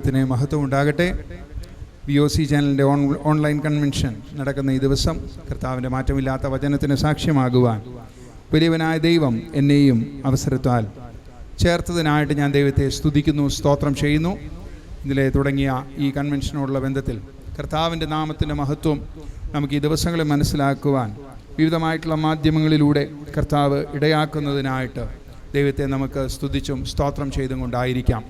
നാമത്തിന് മഹത്വം ഉണ്ടാകട്ടെ. VOC ചാനലിൻ്റെ ഓൺലൈൻ കൺവെൻഷൻ നടക്കുന്ന ഈ ദിവസം കർത്താവിൻ്റെ മാറ്റമില്ലാത്ത വചനത്തിന് സാക്ഷ്യമാകുവാൻ വലിയവനായ ദൈവം എന്നെയും അവസരത്താൽ ചേർത്തതിനായിട്ട് ഞാൻ ദൈവത്തെ സ്തുതിക്കുന്നു, സ്തോത്രം ചെയ്യുന്നു. ഇന്നലെ തുടങ്ങിയ ഈ കൺവെൻഷനോടുള്ള ബന്ധത്തിൽ കർത്താവിൻ്റെ നാമത്തിൻ്റെ മഹത്വം നമുക്ക് ഈ ദിവസങ്ങളിൽ മനസ്സിലാക്കുവാൻ വിവിധമായിട്ടുള്ള മാധ്യമങ്ങളിലൂടെ കർത്താവ് ഇടയാക്കുന്നതിനായിട്ട് ദൈവത്തെ നമുക്ക് സ്തുതിച്ചും സ്തോത്രം ചെയ്തും കൊണ്ടായിരിക്കാം.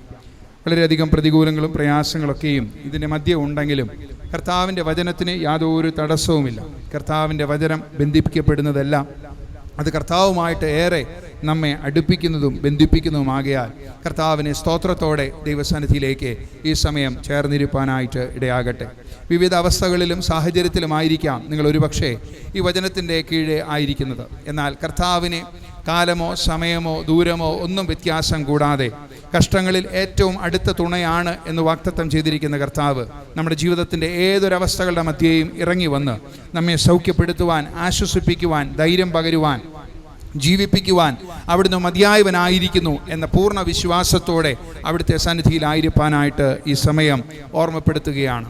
വളരെയധികം പ്രതികൂലങ്ങളും പ്രയാസങ്ങളൊക്കെയും ഇതിൻ്റെ മധ്യം ഉണ്ടെങ്കിലും കർത്താവിൻ്റെ വചനത്തിന് യാതൊരു തടസ്സവുമില്ല. കർത്താവിൻ്റെ വചനം ബന്ധിപ്പിക്കപ്പെടുന്നതെല്ലാം അത് കർത്താവുമായിട്ട് ഏറെ നമ്മെ അടുപ്പിക്കുന്നതും ബന്ധിപ്പിക്കുന്നതുമാകയാൽ കർത്താവിനെ സ്തോത്രത്തോടെ ദൈവസന്നിധിയിലേക്ക് ഈ സമയം ചേർന്നിരിപ്പാനായിട്ട് ഇടയാകട്ടെ. വിവിധ അവസ്ഥകളിലും സാഹചര്യത്തിലുമായിരിക്കാം നിങ്ങൾ ഒരുപക്ഷെ ഈ വചനത്തിൻ്റെ കീഴെ ആയിരിക്കുന്നത്. എന്നാൽ കർത്താവിനെ കാലമോ സമയമോ ദൂരമോ ഒന്നും വ്യത്യാസം കൂടാതെ കഷ്ടങ്ങളിൽ ഏറ്റവും അടുത്ത തുണയാണ് എന്ന് വാഗ്ദത്തം ചെയ്തിരിക്കുന്ന കർത്താവ് നമ്മുടെ ജീവിതത്തിൻ്റെ ഏതൊരവസ്ഥകളുടെ മധ്യേയും ഇറങ്ങി വന്ന് നമ്മെ സൗഖ്യപ്പെടുത്തുവാൻ, ആശ്വസിപ്പിക്കുവാൻ, ധൈര്യം പകരുവാൻ, ജീവിപ്പിക്കുവാൻ അവിടുന്ന് മതിയായവനായിരിക്കുന്നു എന്ന പൂർണ്ണ വിശ്വാസത്തോടെ അവിടുത്തെ സന്നിധിയിലായിരിക്കാനായിട്ട് ഈ സമയം ഓർമ്മപ്പെടുത്തുകയാണ്.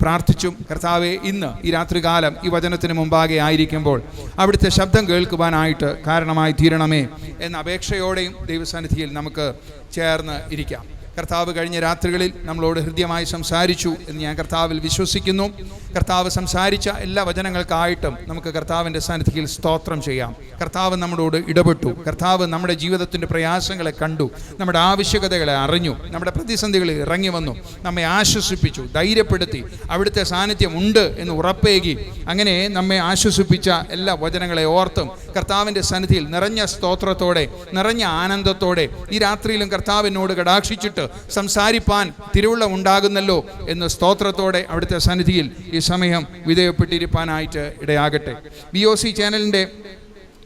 പ്രാർത്ഥിച്ചും കർത്താവെ ഇന്ന് ഈ രാത്രികാലം ഈ വചനത്തിന് മുമ്പാകെ ആയിരിക്കുമ്പോൾ അവിടുത്തെ ശബ്ദം കേൾക്കുവാനായിട്ട് കാരണമായി തീരണമേ എന്ന അപേക്ഷയോടെയും ദൈവസന്നിധിയിൽ നമുക്ക് ചേർന്ന് ഇരിക്കാം. കർത്താവ് കഴിഞ്ഞ രാത്രികളിൽ നമ്മളോട് ഹൃദ്യമായി സംസാരിച്ചു എന്ന് ഞാൻ കർത്താവിൽ വിശ്വസിക്കുന്നു. കർത്താവ് സംസാരിച്ച എല്ലാ വചനങ്ങൾക്കായിട്ടും നമുക്ക് കർത്താവിൻ്റെ സന്നിധിയിൽ സ്തോത്രം ചെയ്യാം. കർത്താവ് നമ്മളോട് ഇടപെട്ടു. കർത്താവ് നമ്മുടെ ജീവിതത്തിൻ്റെ പ്രയാസങ്ങളെ കണ്ടു, നമ്മുടെ ആവശ്യകതകളെ അറിഞ്ഞു, നമ്മുടെ പ്രതിസന്ധികളിൽ ഇറങ്ങി വന്നു, നമ്മെ ആശ്വസിപ്പിച്ചു, ധൈര്യപ്പെടുത്തി, അവിടുത്തെ സാന്നിധ്യം ഉണ്ട് എന്ന് ഉറപ്പേകി അങ്ങനെ നമ്മെ ആശ്വസിപ്പിച്ച എല്ലാ വചനങ്ങളെ ഓർത്തും കർത്താവിൻ്റെ സന്നിധിയിൽ നിറഞ്ഞ സ്തോത്രത്തോടെ, നിറഞ്ഞ ആനന്ദത്തോടെ ഈ രാത്രിയിലും കർത്താവിനോട് കടാക്ഷിച്ചിട്ട് സംസാരിപ്പാൻ തിരുവുള്ള ഉണ്ടാകുന്നല്ലോ എന്ന് സ്തോത്രത്തോടെ അവിടുത്തെ സന്നിധിയിൽ ഈ സമയം വിധേയപ്പെട്ടിരിപ്പാനായിട്ട് ഇടയാകട്ടെ. VOC ചാനലിൻ്റെ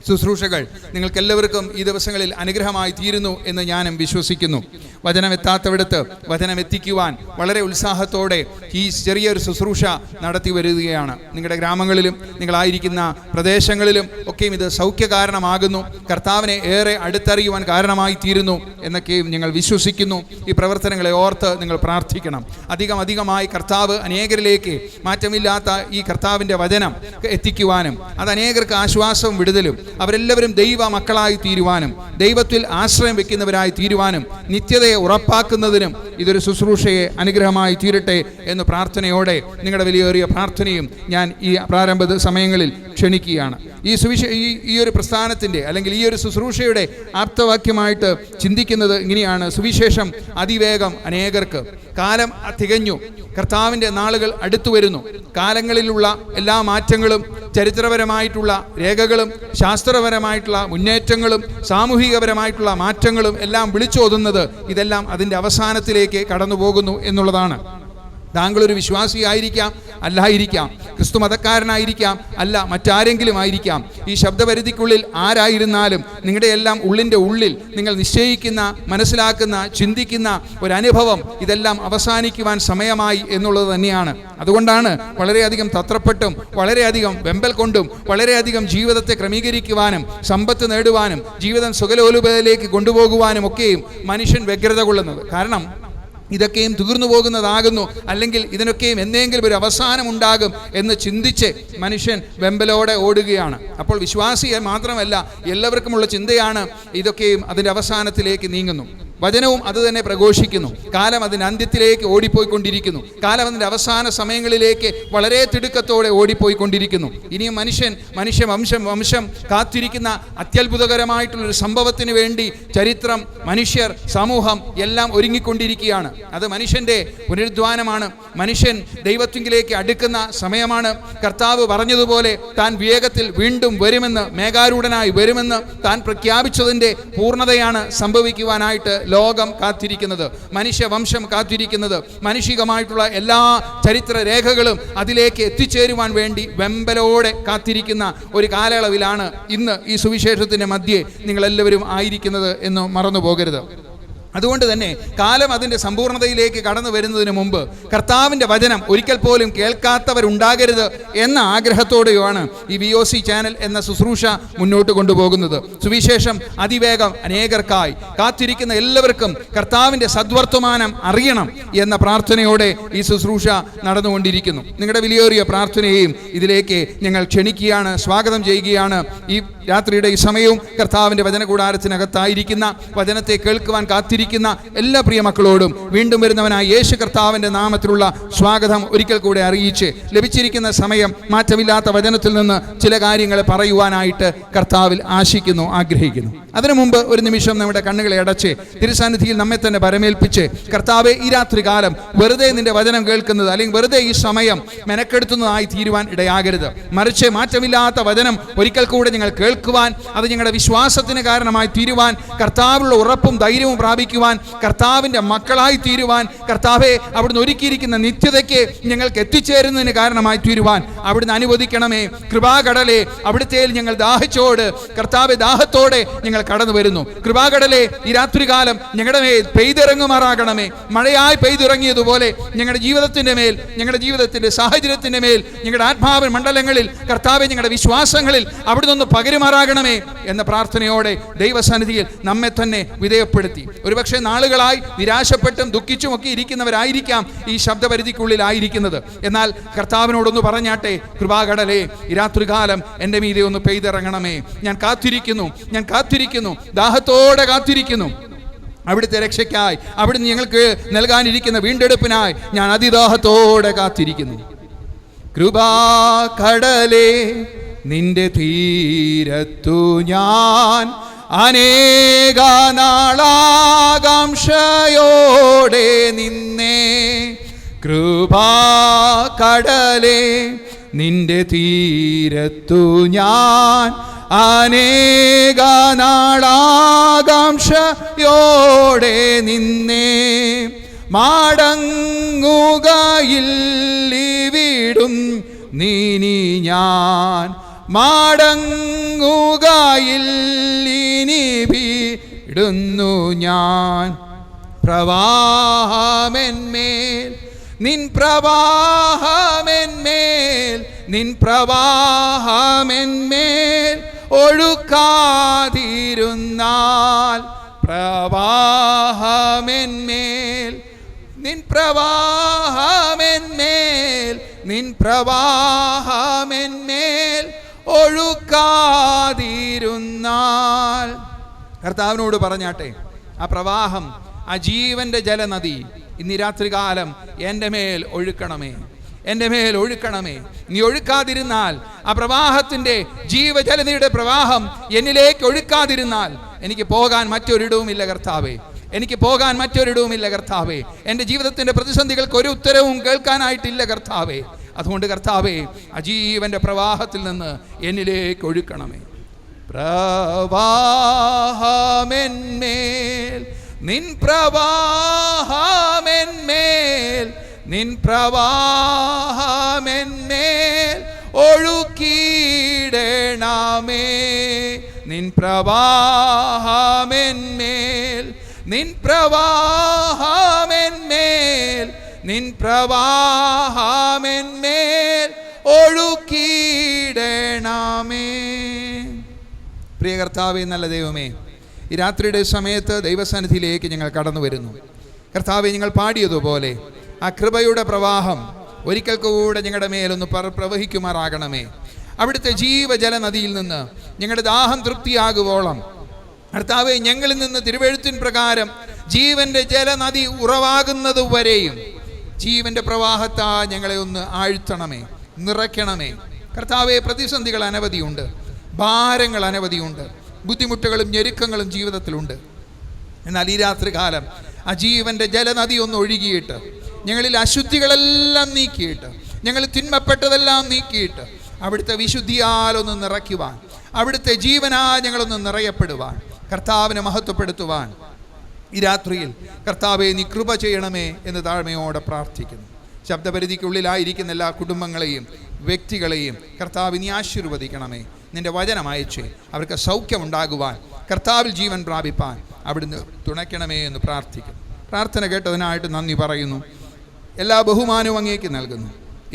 ശുശ്രൂഷകൾ നിങ്ങൾക്കെല്ലാവർക്കും ഈ ദിവസങ്ങളിൽ അനുഗ്രഹമായി തീരുന്നു എന്ന് ഞാനും വിശ്വസിക്കുന്നു. വചനം എത്താത്തവിടത്ത് വചനം എത്തിക്കുവാൻ വളരെ ഉത്സാഹത്തോടെ ഈ ചെറിയൊരു ശുശ്രൂഷ നടത്തി വരികയാണ്. നിങ്ങളുടെ ഗ്രാമങ്ങളിലും നിങ്ങളായിരിക്കുന്ന പ്രദേശങ്ങളിലും ഒക്കെയും ഇത് സൗഖ്യകാരണമാകുന്നു, കർത്താവിനെ ഏറെ അടുത്തറിയുവാൻ കാരണമായി തീരുന്നു എന്നൊക്കെയും ഞങ്ങൾ വിശ്വസിക്കുന്നു. ഈ പ്രവർത്തനങ്ങളെ ഓർത്ത് നിങ്ങൾ പ്രാർത്ഥിക്കണം. അധികമായി കർത്താവ് അനേകരിലേക്ക് മാറ്റമില്ലാത്ത ഈ കർത്താവിൻ്റെ വചനം എത്തിക്കുവാനും അത് അനേകർക്ക് ആശ്വാസവും വിടുതലും അവരെല്ലാവരും ദൈവ മക്കളായി തീരുവാനും ദൈവത്തിൽ ആശ്രയം വെക്കുന്നവരായി തീരുവാനും നിത്യതയെ ഉറപ്പാക്കുന്നതിനും ഇതൊരു ശുശ്രൂഷയെ അനുഗ്രഹമായി തീരട്ടെ എന്ന് പ്രാർത്ഥനയോടെ നിങ്ങളുടെ വിലയേറിയ പ്രാർത്ഥനയും ഞാൻ ഈ പ്രാരംഭ സമയങ്ങളിൽ ക്ഷണിക്കുകയാണ്. ഈ ഒരു പ്രസ്ഥാനത്തിൻ്റെ അല്ലെങ്കിൽ ഈ ഒരു ശുശ്രൂഷയുടെ ആപ്തവാക്യമായിട്ട് ചിന്തിക്കുന്നത് ഇങ്ങനെയാണ്: സുവിശേഷം അതിവേഗം അനേകർക്ക്. കാലം തികഞ്ഞു, കർത്താവിൻ്റെ നാളുകൾ അടുത്തു വരുന്നു. കാലങ്ങളിലുള്ള എല്ലാ മാറ്റങ്ങളും, ചരിത്രപരമായിട്ടുള്ള രേഖകളും, ശാസ്ത്രപരമായിട്ടുള്ള മുന്നേറ്റങ്ങളും, സാമൂഹികപരമായിട്ടുള്ള മാറ്റങ്ങളും എല്ലാം വിളിച്ചോതുന്നത് ഇതെല്ലാം അതിൻ്റെ അവസാനത്തിലേക്ക് കടന്നു പോകുന്നു എന്നുള്ളതാണ്. താങ്കളൊരു വിശ്വാസിയായിരിക്കാം, അല്ലായിരിക്കാം, ക്രിസ്തു മതക്കാരനായിരിക്കാം, അല്ല മറ്റാരെങ്കിലും ആയിരിക്കാം. ഈ ശബ്ദപരിധിക്കുള്ളിൽ ആരായിരുന്നാലും നിങ്ങളുടെ എല്ലാം ഉള്ളിൻ്റെ ഉള്ളിൽ നിങ്ങൾ നിശ്ചയിക്കുന്ന, മനസ്സിലാക്കുന്ന, ചിന്തിക്കുന്ന ഒരനുഭവം ഇതെല്ലാം അവസാനിക്കുവാൻ സമയമായി എന്നുള്ളത് തന്നെയാണ്. അതുകൊണ്ടാണ് വളരെയധികം തത്രപ്പെട്ടും വളരെയധികം വെമ്പൽ കൊണ്ടും വളരെയധികം ജീവിതത്തെ ക്രമീകരിക്കുവാനും സമ്പത്ത് നേടുവാനും ജീവിതം സുഖലോലുപതയിലേക്ക് കൊണ്ടുപോകുവാനും ഒക്കെയും മനുഷ്യൻ വ്യഗ്രത കൊള്ളുന്നത്. കാരണം ഇതൊക്കെയും തീർന്നു പോകുന്നതാകുന്നു, അല്ലെങ്കിൽ ഇതിനൊക്കെയും എന്തെങ്കിലും ഒരു അവസാനം ഉണ്ടാകും എന്ന് ചിന്തിച്ച് മനുഷ്യൻ വെമ്പലോടെ ഓടുകയാണ്. അപ്പോൾ വിശ്വാസിയെ മാത്രമല്ല എല്ലാവർക്കുമുള്ള ചിന്തയാണ് ഇതൊക്കെയും അതിൻ്റെ അവസാനത്തിലേക്ക് നീങ്ങുന്നു. വചനവും അത് തന്നെ പ്രഘോഷിക്കുന്നു. കാലം അതിൻ്റെ അന്ത്യത്തിലേക്ക് ഓടിപ്പോയിക്കൊണ്ടിരിക്കുന്നു. കാലം അതിൻ്റെ അവസാന സമയങ്ങളിലേക്ക് വളരെ തിടുക്കത്തോടെ ഓടിപ്പോയിക്കൊണ്ടിരിക്കുന്നു. ഇനിയും വംശം കാത്തിരിക്കുന്ന അത്യത്ഭുതകരമായിട്ടുള്ളൊരു സംഭവത്തിന് വേണ്ടി ചരിത്രം, മനുഷ്യർ, സമൂഹം എല്ലാം ഒരുങ്ങിക്കൊണ്ടിരിക്കുകയാണ്. അത് മനുഷ്യൻ്റെ പുനരുദ്ധാനമാണ്. മനുഷ്യൻ ദൈവത്തിങ്കിലേക്ക് അടുക്കുന്ന സമയമാണ്. കർത്താവ് പറഞ്ഞതുപോലെ താൻ വേഗത്തിൽ വീണ്ടും വരുമെന്ന്, മേഘാരൂഢനായി വരുമെന്ന് താൻ പ്രഖ്യാപിച്ചതിൻ്റെ പൂർണ്ണതയാണ് സംഭവിക്കുവാനായിട്ട് ലോകം കാത്തിരിക്കുന്നത്, മനുഷ്യവംശം കാത്തിരിക്കുന്നത്. മാനുഷികമായിട്ടുള്ള എല്ലാ ചരിത്ര രേഖകളും അതിലേക്ക് എത്തിച്ചേരുവാൻ വേണ്ടി വെമ്പലോടെ കാത്തിരിക്കുന്ന ഒരു കാലയളവിലാണ് ഇന്ന് ഈ സുവിശേഷത്തിൻ്റെ മധ്യേ നിങ്ങളെല്ലാവരും ആയിരിക്കുന്നത് എന്ന് മറന്നു പോകരുത്. അതുകൊണ്ട് തന്നെ കാലം അതിൻ്റെ സമ്പൂർണ്ണതയിലേക്ക് കടന്നു വരുന്നതിന് മുമ്പ് കർത്താവിൻ്റെ വചനം ഒരിക്കൽ പോലും കേൾക്കാത്തവരുണ്ടാകരുത് എന്ന ആഗ്രഹത്തോടെയാണ് ഈ VOC ചാനൽ എന്ന ശുശ്രൂഷ മുന്നോട്ട് കൊണ്ടുപോകുന്നത്. സുവിശേഷം അതിവേഗം അനേകർക്കായി കാത്തിരിക്കുന്ന എല്ലാവർക്കും കർത്താവിൻ്റെ സദ്വർത്തമാനം അറിയണം എന്ന പ്രാർത്ഥനയോടെ ഈ ശുശ്രൂഷ നടന്നുകൊണ്ടിരിക്കുന്നു. നിങ്ങളുടെ വിലയേറിയ പ്രാർത്ഥനയെയും ഇതിലേക്ക് ഞങ്ങൾ ക്ഷണിക്കുകയാണ്, സ്വാഗതം ചെയ്യുകയാണ്. ഈ രാത്രിയുടെ ഈ സമയവും കർത്താവിൻ്റെ വചനകൂടാരത്തിനകത്തായിരിക്കുന്ന വചനത്തെ കേൾക്കുവാൻ കാത്തിരിക്കുന്ന എല്ലാ പ്രിയ മക്കളോടും വീണ്ടും വരുന്നവനായ യേശു കർത്താവിൻ്റെ നാമത്തിലുള്ള സ്വാഗതം ഒരിക്കൽ കൂടെ അറിയിച്ച് ലഭിച്ചിരിക്കുന്ന സമയം മാറ്റമില്ലാത്ത വചനത്തിൽ നിന്ന് ചില കാര്യങ്ങൾ പറയുവാനായിട്ട് കർത്താവിൽ ആഗ്രഹിക്കുന്നു. അതിനു മുമ്പ് ഒരു നിമിഷം നമ്മുടെ കണ്ണുകളെ അടച്ച് തിരുസാന്നിധിയിൽ നമ്മെ തന്നെ പരമേൽപ്പിച്ച്, കർത്താവെ, ഈ രാത്രി കാലം വെറുതെ നിന്റെ വചനം കേൾക്കുന്നത് അല്ലെങ്കിൽ വെറുതെ ഈ സമയം മെനക്കെടുത്തുന്നതായി തീരുവാൻ ഇടയാകരുത്. മറിച്ച് മാറ്റമില്ലാത്ത വചനം ഒരിക്കൽ കൂടെ ഞങ്ങൾ കേൾക്കുവാൻ, അത് ഞങ്ങളുടെ വിശ്വാസത്തിന് കാരണമായി തീരുവാൻ, കർത്താവിലുള്ള ഉറപ്പും ധൈര്യവും പ്രാപിക്കുവാൻ, കർത്താവിൻ്റെ മക്കളായി തീരുവാൻ, കർത്താവെ അവിടുന്ന് ഒരുക്കിയിരിക്കുന്ന നിത്യതയ്ക്ക് ഞങ്ങൾക്ക് എത്തിച്ചേരുന്നതിന് കാരണമായി തീരുവാൻ അവിടുന്ന് അനുവദിക്കണമേ. കൃപാകടലെ, അവിടുത്തെ ഞങ്ങൾ ദാഹിച്ചോട് കർത്താവെ ദാഹത്തോടെ ഞങ്ങൾ കടന്നു വരുന്നു. കൃപാകടലെ, ഈ രാത്രികാലം ഞങ്ങളുടെ മേൽ പെയ്തിറങ്ങുമാറാകണമേ. മഴയായി പെയ്തിറങ്ങിയതുപോലെ ഞങ്ങളുടെ ജീവിതത്തിൻ്റെ മേൽ, ഞങ്ങളുടെ ജീവിതത്തിൻ്റെ സാഹചര്യത്തിൻ്റെ മേൽ, ഞങ്ങളുടെ ആത്മാവിൻ മണ്ഡലങ്ങളിൽ കർത്താവെ ഞങ്ങളുടെ വിശ്വാസങ്ങളിൽ അവിടുന്ന് പകരുമാറാകണമേ എന്ന പ്രാർത്ഥനയോടെ ദൈവസന്നിധിയിൽ നമ്മെ തന്നെ വിധേയപ്പെടുത്തി ഒരുപക്ഷെ നാളുകളായി നിരാശപ്പെട്ടും ദുഃഖിച്ചും ഒക്കെ ഇരിക്കുന്നവരായിരിക്കാം ഈ ശബ്ദപരിധിക്കുള്ളിലായിരിക്കുന്നത്. എന്നാൽ കർത്താവിനോടൊന്ന് പറഞ്ഞാട്ടെ, കൃപാകടലേ, ഈ രാത്രികാലം എൻ്റെ മീതെ ഒന്ന് പെയ്തിറങ്ങണമേ. ഞാൻ കാത്തിരിക്കുന്നു, ദാഹത്തോടെ കാത്തിരിക്കുന്നു. അവിടുത്തെ രക്ഷയ്ക്കായി, അവിടുന്ന് ഞങ്ങൾക്ക് നൽകാനിരിക്കുന്ന വീണ്ടെടുപ്പിനായി ഞാൻ അതിദാഹത്തോടെ കാത്തിരിക്കുന്നു. കൃപാകടലേ, നിന്റെ തീരത്തു ഞാൻ അനേക നാളാകാംക്ഷയോടെ നിന്നേ. കൃപാകടലേ, നിന്റെ തീരത്തു ഞാൻ അനേക നാളാകാംക്ഷയോടെ നിന്നേ. മടങ്ങുകയില്ലിവിടും നീനി ഞാൻ, മടങ്ങുകയില്ലിനി വിടുന്നു ഞാൻ. പ്രവാഹമെന്മേൽ നിൻ പ്രവാഹമെന്മേൽ, നിൻ പ്രവാഹമെന്മേൽ ഒഴുക്കാതിരുന്നാൽ. പ്രവാഹമെന്മേൽ, നിൻ പ്രവാഹമെന്മേൽ, നിൻ പ്രവാഹമെന്മേൽ ഒഴുക്കാതിരുന്നാൽ. കർത്താവിനോട് പറഞ്ഞാട്ടെ, ആ പ്രവാഹം, ആ ജീവന്റെ ജലനദി ഇന്ന് രാത്രികാലം എൻ്റെ മേൽ ഒഴുക്കണമേ, എൻ്റെ മേൽ ഒഴുക്കണമേ. നീ ഒഴുക്കാതിരുന്നാൽ, ആ പ്രവാഹത്തിൻ്റെ ജീവജലനദിയുടെ പ്രവാഹം എന്നിലേക്ക് ഒഴുക്കാതിരുന്നാൽ എനിക്ക് പോകാൻ മറ്റൊരിടവുമില്ല കർത്താവേ, എനിക്ക് പോകാൻ മറ്റൊരിടവുമില്ല കർത്താവേ. എൻ്റെ ജീവിതത്തിൻ്റെ പ്രതിസന്ധികൾക്ക് ഒരു ഉത്തരവും കേൾക്കാനായിട്ടില്ല കർത്താവേ. അതുകൊണ്ട് കർത്താവേ, അജീവന്റെ പ്രവാഹത്തിൽ നിന്ന് എന്നിലേക്ക് ഒഴുക്കണമേ. പ്രവാഹമെന്മേൽ, നിൻ പ്രവാഹമെന്മേൽ, നിൻ പ്രവാഹമെന്മേൽ ഒഴുക്കിയിടണമേ. നിൻ പ്രവാഹമെന്മേൽ, നിൻ പ്രവാഹമെന്മേൽ, നിൻ പ്രവാഹമെന്മേൽ ഒഴുക്കിയിടണമേ. പ്രിയ കർത്താവേ, നല്ല ദൈവമേ, ഈ രാത്രിയുടെ സമയത്ത് ദൈവസന്നിധിയിലേക്ക് ഞങ്ങൾ കടന്നു വരുന്നു. കർത്താവേ, ഞങ്ങൾ പാടിയതുപോലെ ആ കൃപയുടെ പ്രവാഹം ഒരിക്കൽ കൂടെ ഞങ്ങളുടെ മേലൊന്ന് പ്രവഹിക്കുമാറാകണമേ. അവിടുത്തെ ജീവജല നദിയിൽ നിന്ന് ഞങ്ങളുടെ ദാഹം തൃപ്തിയാകുവോളം കർത്താവേ, ഞങ്ങളിൽ നിന്ന് തിരുവെഴുത്തിൻ പ്രകാരം ജീവന്റെ ജലനദി ഉറവാകുന്നത് വരെയും ജീവന്റെ പ്രവാഹത്താ ഞങ്ങളെ ഒന്ന് ആഴ്ത്തണമേ, നിറയ്ക്കണമേ. കർത്താവേ, പ്രതിസന്ധികൾ അനവധിയുണ്ട്, ഭാരങ്ങൾ അനവധിയുണ്ട്, ബുദ്ധിമുട്ടുകളും ഞെരുക്കങ്ങളും ജീവിതത്തിലുണ്ട്. എന്നാൽ ഈ രാത്രി കാലം ആ ജീവന്റെ ജലനദി ഒന്ന് ഒഴുകിയിട്ട് ഞങ്ങളിൽ അശുദ്ധികളെല്ലാം നീക്കിയിട്ട്, ഞങ്ങൾ തിന്മപ്പെട്ടതെല്ലാം നീക്കിയിട്ട് അവിടുത്തെ വിശുദ്ധിയാലൊന്ന് നിറയ്ക്കുവാൻ, അവിടുത്തെ ജീവനാ ഞങ്ങളൊന്ന് നിറയപ്പെടുവാൻ, കർത്താവിനെ മഹത്വപ്പെടുത്തുവാൻ ഈ രാത്രിയിൽ കർത്താവെ നീ കൃപ ചെയ്യണമേ എന്ന് താഴ്മയോടെ പ്രാർത്ഥിക്കുന്നു. ശബ്ദപരിധിക്കുള്ളിലായിരിക്കുന്ന എല്ലാ കുടുംബങ്ങളെയും വ്യക്തികളെയും കർത്താവ് നീ ആശീർവദിക്കണമേ. നിന്റെ വചനം അയച്ച് അവർക്ക് സൗഖ്യമുണ്ടാകുവാൻ, കർത്താവിൽ ജീവൻ പ്രാപിപ്പാൻ, അവിടുന്ന് തുണയ്ക്കണമേ എന്ന് പ്രാർത്ഥിക്കുന്നു. പ്രാർത്ഥന കേട്ടതിനായിട്ട് നന്ദി പറയുന്നു. എല്ലാ ബഹുമാനവും അങ്ങേക്ക് നൽകുന്നു.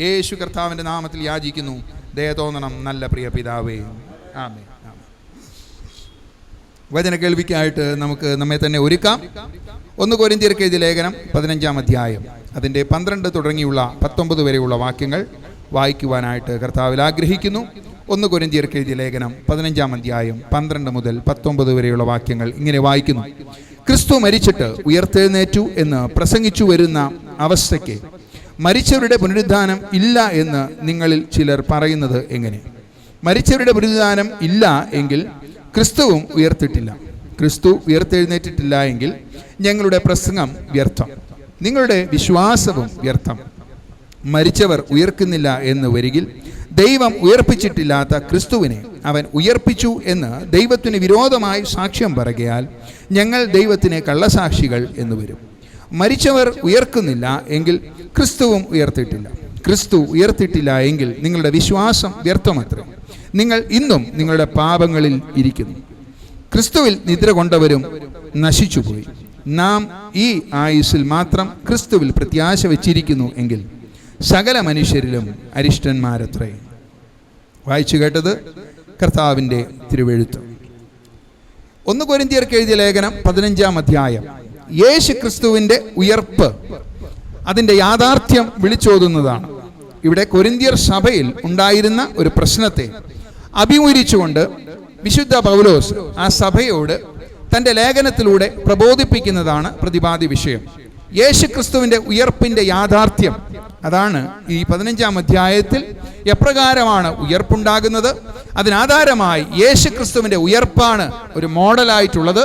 യേശു കർത്താവിൻ്റെ നാമത്തിൽ യാചിക്കുന്നു. ദയ തോന്നണം നല്ല പ്രിയ പിതാവേ. ആമേൻ. വചന കേൾവിക്കായിട്ട് നമുക്ക് നമ്മെ തന്നെ ഒരുക്കാം. 1 കൊരിന്ത്യർക്ക് എഴുതിയ ലേഖനം 15-ാം അധ്യായം അതിൻ്റെ 12 തുടങ്ങിയുള്ള 19 വരെയുള്ള വാക്യങ്ങൾ വായിക്കുവാനായിട്ട് കർത്താവിൽ ആഗ്രഹിക്കുന്നു. 1 കൊരിന്ത്യർക്ക് എഴുതിയ ലേഖനം 15-ാം അധ്യായം 12 മുതൽ 19 വരെയുള്ള വാക്യങ്ങൾ ഇങ്ങനെ വായിക്കുന്നു. ക്രിസ്തു മരിച്ചിട്ട് ഉയർത്തെഴുന്നേറ്റു എന്ന് പ്രസംഗിച്ചു വരുന്ന അവസ്ഥയ്ക്ക് മരിച്ചവരുടെ പുനരുദ്ധാനം ഇല്ല എന്ന് നിങ്ങളിൽ ചിലർ പറയുന്നത് എങ്ങനെ? മരിച്ചവരുടെ പുനരുദ്ധാനം ഇല്ല എങ്കിൽ ക്രിസ്തുവും ഉയർത്തിട്ടില്ല. ക്രിസ്തു ഉയർത്തെഴുന്നേറ്റിട്ടില്ല എങ്കിൽ ഞങ്ങളുടെ പ്രസംഗം വ്യർത്ഥം, നിങ്ങളുടെ വിശ്വാസവും വ്യർത്ഥം. മരിച്ചവർ ഉയർക്കുന്നില്ല എന്ന് വരികിൽ ദൈവം ഉയർപ്പിച്ചിട്ടില്ലാത്ത ക്രിസ്തുവിനെ അവൻ ഉയർപ്പിച്ചു എന്ന് ദൈവത്തിന് വിരോധമായി സാക്ഷ്യം പറയുകയാൽ ഞങ്ങൾ ദൈവത്തിന് കള്ളസാക്ഷികൾ എന്ന് വരും. മരിച്ചവർ ഉയർക്കുന്നില്ല എങ്കിൽ ക്രിസ്തുവും ഉയർത്തിയിട്ടില്ല. ക്രിസ്തു ഉയർത്തിയിട്ടില്ല എങ്കിൽ നിങ്ങളുടെ വിശ്വാസം വ്യർത്ഥമത്രേ. നിങ്ങൾ ഇന്നും നിങ്ങളുടെ പാപങ്ങളിൽ ഇരിക്കുന്നു. ക്രിസ്തുവിൽ നിദ്ര കൊണ്ടവരും നശിച്ചുപോയി. നാം ഈ ആയുസ്സിൽ മാത്രം ക്രിസ്തുവിൽ പ്രത്യാശ വെച്ചിരിക്കുന്നു എങ്കിൽ സകല മനുഷ്യരിലും അരിഷ്ടന്മാരത്രേ. വായിച്ചു കേട്ടത് കർത്താവിൻ്റെ തിരുവെഴുത്ത്. 1 കൊരിന്ത്യർക്ക് എഴുതിയ ലേഖനം 15-ാം അധ്യായം യേശു ക്രിസ്തുവിൻ്റെ ഉയർപ്പ് അതിൻ്റെ യാഥാർത്ഥ്യം വിളിച്ചോതുന്നതാണ്. ഇവിടെ കൊരിന്ത്യർ സഭയിൽ ഉണ്ടായിരുന്ന ഒരു പ്രശ്നത്തെ അഭിമുഖീകരിച്ചുകൊണ്ട് വിശുദ്ധ പൗലോസ് ആ സഭയോട് തൻ്റെ ലേഖനത്തിലൂടെ പ്രബോധിപ്പിക്കുന്നതാണ് പ്രതിപാദ്യ വിഷയം. യേശു ക്രിസ്തുവിൻ്റെ ഉയർപ്പിൻ്റെ യാഥാർത്ഥ്യം അതാണ് ഈ 15-ാം അധ്യായത്തിൽ. എപ്രകാരമാണ് ഉയർപ്പുണ്ടാകുന്നത്? അതിനാധാരമായി യേശു ക്രിസ്തുവിൻ്റെ ഉയർപ്പാണ് ഒരു മോഡലായിട്ടുള്ളത്.